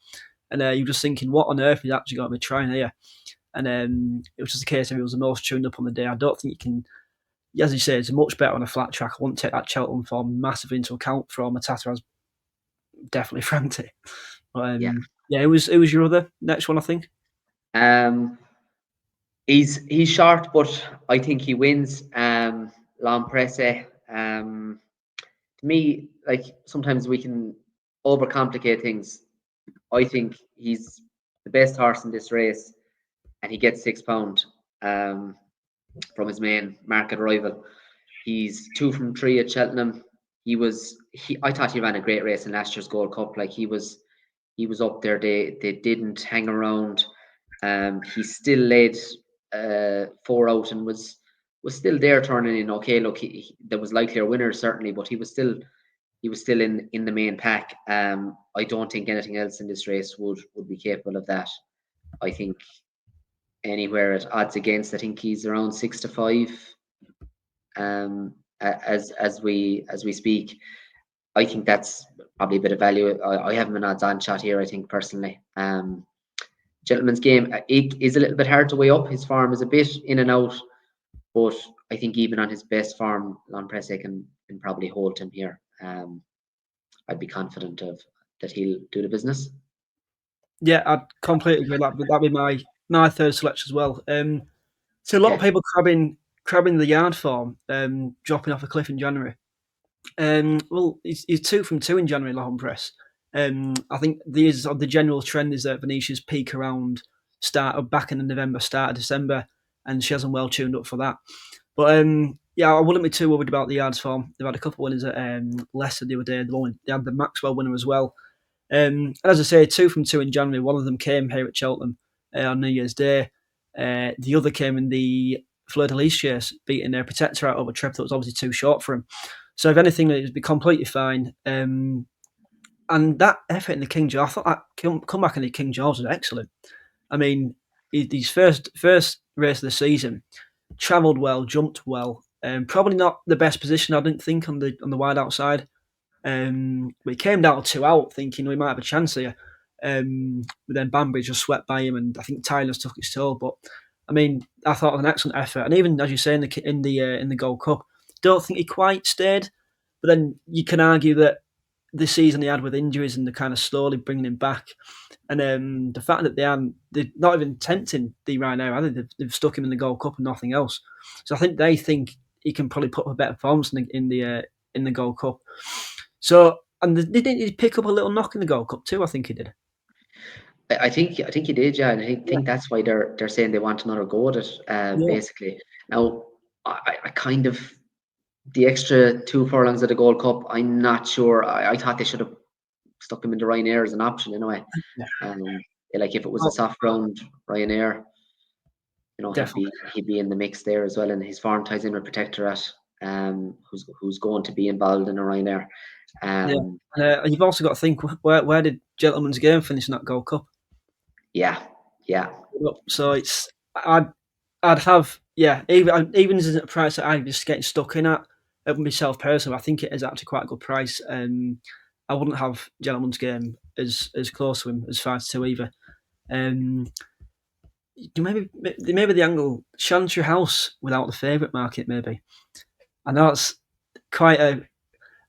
and you're just thinking, what on earth is actually going to be trying here? And it was just a case of it was the most tuned up on the day. I don't think you can, as you say, it's much better on a flat track. I wouldn't take that Cheltenham form massively into account for Matata has definitely franked it. But, Yeah. it was your other next one, I think. He's short, but I think he wins. Lampresse. To me, like sometimes we can overcomplicate things. I think he's the best horse in this race, and he gets £6 from his main market rival. He's 2 from 3 at Cheltenham. I thought he ran a great race in last year's Gold Cup. Like he was up there. They didn't hang around. He still led 4 out and was still there turning in. Okay, look, there was likelier winners certainly, but he was still in the main pack. I don't think anything else in this race would be capable of that. I think anywhere at odds against, I think he's around 6-5. As we speak, I think that's probably a bit of value. I have him an odds on shot here. I think personally. Gentleman's Game is a little bit hard to weigh up. His form is a bit in and out, but I think even on his best form, Lampresse can probably hold him here. I'd be confident that he'll do the business. Yeah, I'd completely agree. That'd be my third selection as well. So a lot of people crabbing the yard form, dropping off a cliff in January. Well, he's 2 from 2 in January, Lampresse. I think the general trend is that Venetia's peak around back in the November, start of December, and she hasn't well tuned up for that. But I wouldn't be too worried about the yards form. They've had a couple of winners at Leicester the other day. They had the Maxwell winner as well. And as I say, 2 from 2 in January. One of them came here at Cheltenham on New Year's Day. The other came in the Fleur de Lis chase, beating their protector out of a trip that was obviously too short for him. So if anything, it would be completely fine. And that effort in the King George, I thought that comeback in the King George was excellent. I mean, his first race of the season, travelled well, jumped well. Probably not the best position, I didn't think, on the wide outside. But he came down to 2 out, thinking we might have a chance here. But then Banbury just swept by him, and I think Tyler's took his toll. But I mean, I thought it was an excellent effort, and even as you say in the Gold Cup, don't think he quite stayed. But then you can argue that the season he had with injuries and the kind of slowly bringing him back, and the fact that they're not even tempting D right now, I think they've stuck him in the Gold Cup and nothing else. So I think they think he can probably put up a better performance in the Gold Cup. So, and didn't he pick up a little knock in the Gold Cup too? I think he did. I think he did, yeah, and I think that's why they're saying they want another go at it. Basically, now I kind of the extra 2 furlongs of the Gold Cup. I'm not sure. I thought they should have stuck him into Ryanair as an option anyway. Like if it was a soft ground Ryanair, he'd be in the mix there as well, and his form ties in with Protectorate, who's going to be involved in a Ryanair. You've also got to think where did Gentleman's Game finish in that Gold Cup? Yeah. So I'd have even as a price that I'm just getting stuck in at myself personally. I think it is actually quite a good price. I wouldn't have Gentleman's Game as close to him as 5-2 either. maybe the angle Chantry House without the favourite market. Maybe I know it's quite a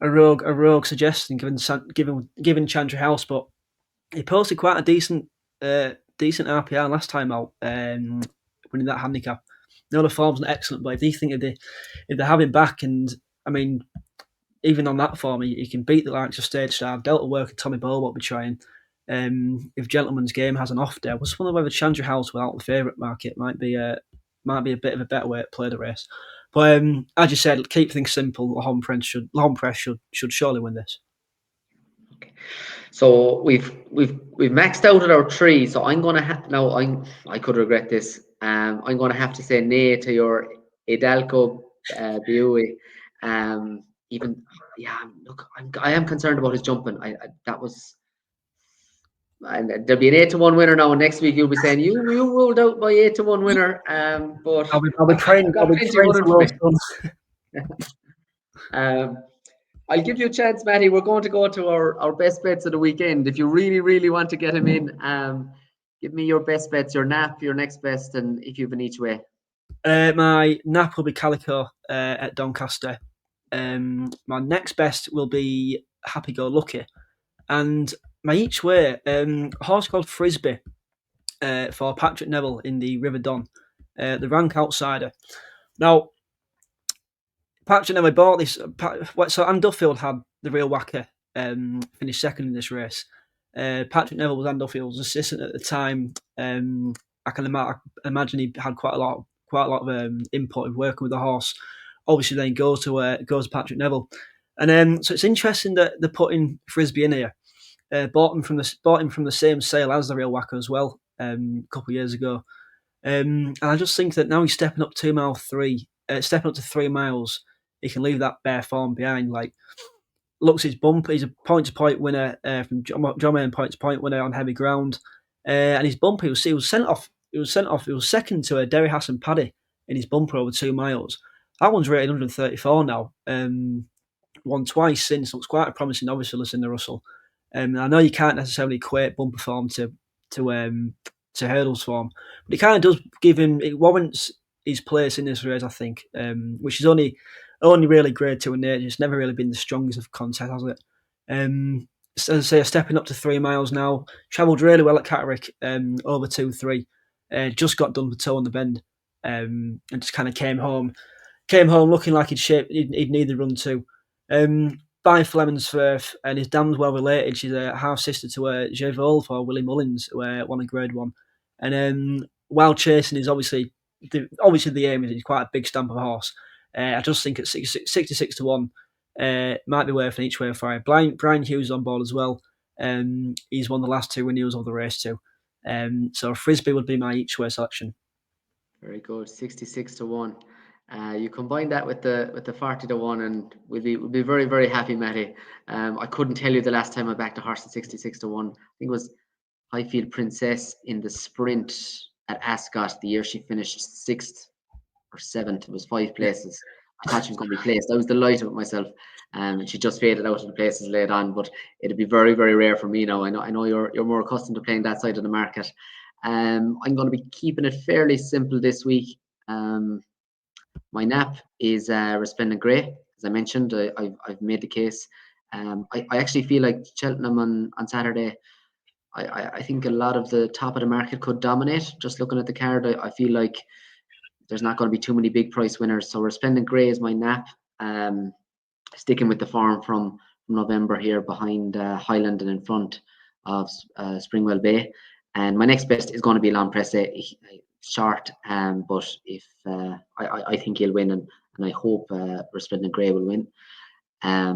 rogue suggestion given Chantry House, but he posted quite a decent RPR last time out, winning that handicap. No, the form's not excellent, but I do think if they have him back, and I mean, even on that form, he can beat the likes of Stage Star, Delta Work, and Tommy Bowl will be trying. If Gentleman's Game has an off day, I just wonder whether Chandra House without the favourite market might be a bit of a better way to play the race. But as you said, keep things simple. The home press should surely win this. Okay. So we've maxed out at our 3. So I'm going to I could regret this. I'm going to have to say nay to your Hidalgo Buey. Even look, I am concerned about his jumping. That was. And there'll be an 8-1 winner now. And next week you'll be saying you ruled out my 8-1 winner. But I'll be praying. I'll be praying for I'll give you a chance, Matty. We're going to go to our best bets of the weekend. If you really, really want to get him in, give me your best bets, your nap, your next best, and if you've an each way. My nap will be Calico at Doncaster. My next best will be Happy Go Lucky, and my each way a horse called Frisbee for Patrick Neville in the River Don, the rank outsider. Now, Patrick Neville bought this. So Anne Duffield had the real whacker, finished second in this race. Patrick Neville was Anne Duffield's assistant at the time. I can imagine he had quite a lot of input in working with the horse. Obviously, then goes to Patrick Neville, and so it's interesting that they're putting Frisbee in here. Bought him from the same sale as the real whacker as well, a couple of years ago. And I just think that now he's stepping up 2 mile 3, stepping up to 3 miles, he can leave that bare form behind. Like, looks his bumper. He's a point-to-point winner from John Mayen, point-to-point winner on heavy ground, and his bumper he was sent off. He was second to Derry Hassan Paddy in his bumper over 2 miles. That one's rated 134 now. Won twice since. Looks quite a promising novice for Lucinda Russell. I know you can't necessarily equate bumper form to hurdles form, but it kind of does give him. It warrants his place in this race, I think, which is only really grade 2 in nature. It's never really been the strongest of contests, has it? As I say, stepping up to 3 miles now. Travelled really well at Catterick, over 2-3. Just got done for toe on the bend, and just kind of came home looking like he'd need the run too. By Flemonsforth, and his dam's well related. She's a half sister to Jevol for Willie Mullins, who won a Grade 1. And while chasing is obviously the aim is he's quite a big stamp of horse. I just think at 66 to 1 might be worth an each way for him. Brian Hughes on board as well. He's won the last 2 renewals of the race too. So Frisbee would be my each way selection. Very good, 66 to 1. You combine that with the 40 to 1, and we'll be very, very happy, Matty. I couldn't tell you the last time I backed a horse at 66 to 1. I think it was Highfield Princess in the sprint at Ascot the year she finished 6th or 7th. It was 5 places. I thought she was going to be placed. I was delighted with myself. And she just faded out of the places late on, but it'd be very, very rare for me now. I know you're more accustomed to playing that side of the market. I'm going to be keeping it fairly simple this week. My nap is Resplendent Grey. As I mentioned, I've made the case. I actually feel like Cheltenham on Saturday, I think a lot of the top of the market could dominate. Just looking at the card, I feel like there's not going to be too many big price winners. So Resplendent Grey is my nap. Sticking with the form from November here behind Highland and in front of Springwell Bay. And my next best is going to be Long Presse, short, but if I think he'll win, and I hope Resplendent Grey will win.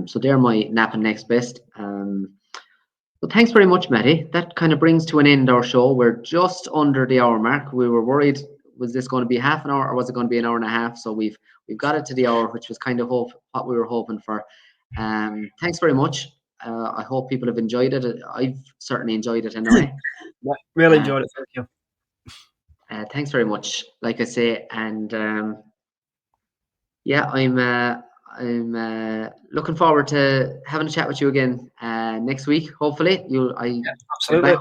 So they're my nap and next best. Well, thanks very much, Matty. That kind of brings to an end our show. We're just under the hour mark. We were worried, was this going to be half an hour or was it going to be an hour and a half? So we've got it to the hour, which was kind of what we were hoping for. Thanks very much. I hope people have enjoyed it. I've certainly enjoyed it anyway. Yeah, really enjoyed it. Thank you. Thanks very much. Like I say, and yeah, I'm looking forward to having a chat with you again next week. Hopefully, absolutely.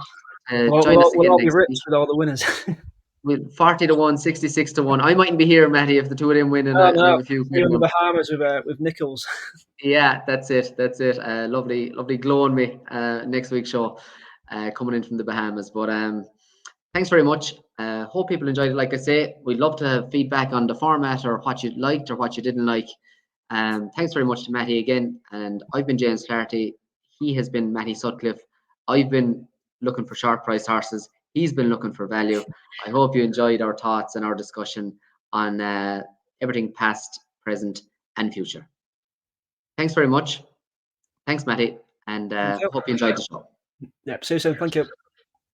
Join us again we'll all be next rich week. with all the winners. with 40 to 1, 66 to 1. I mightn't be here, Matty, if the two of them win, and Oh I have no, a few you're quid in the won. Bahamas with Nichols. Yeah, that's it. That's it. Lovely, lovely glow on me next week's show coming in from the Bahamas. But thanks very much. Hope people enjoyed it. Like I say, we'd love to have feedback on the format or what you liked or what you didn't like. Thanks very much to Matty again. And I've been James Flaherty. He has been Matty Sutcliffe. I've been looking for short price horses. He's been looking for value. I hope you enjoyed our thoughts and our discussion on everything past, present, and future. Thanks very much. Thanks, Matty. And Thank you. hope you enjoyed the show. Yeah, see you soon. Thank you.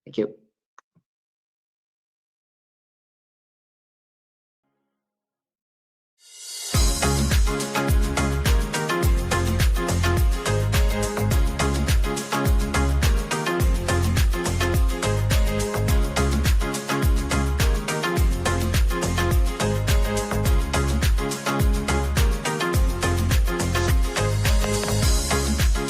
Thank you.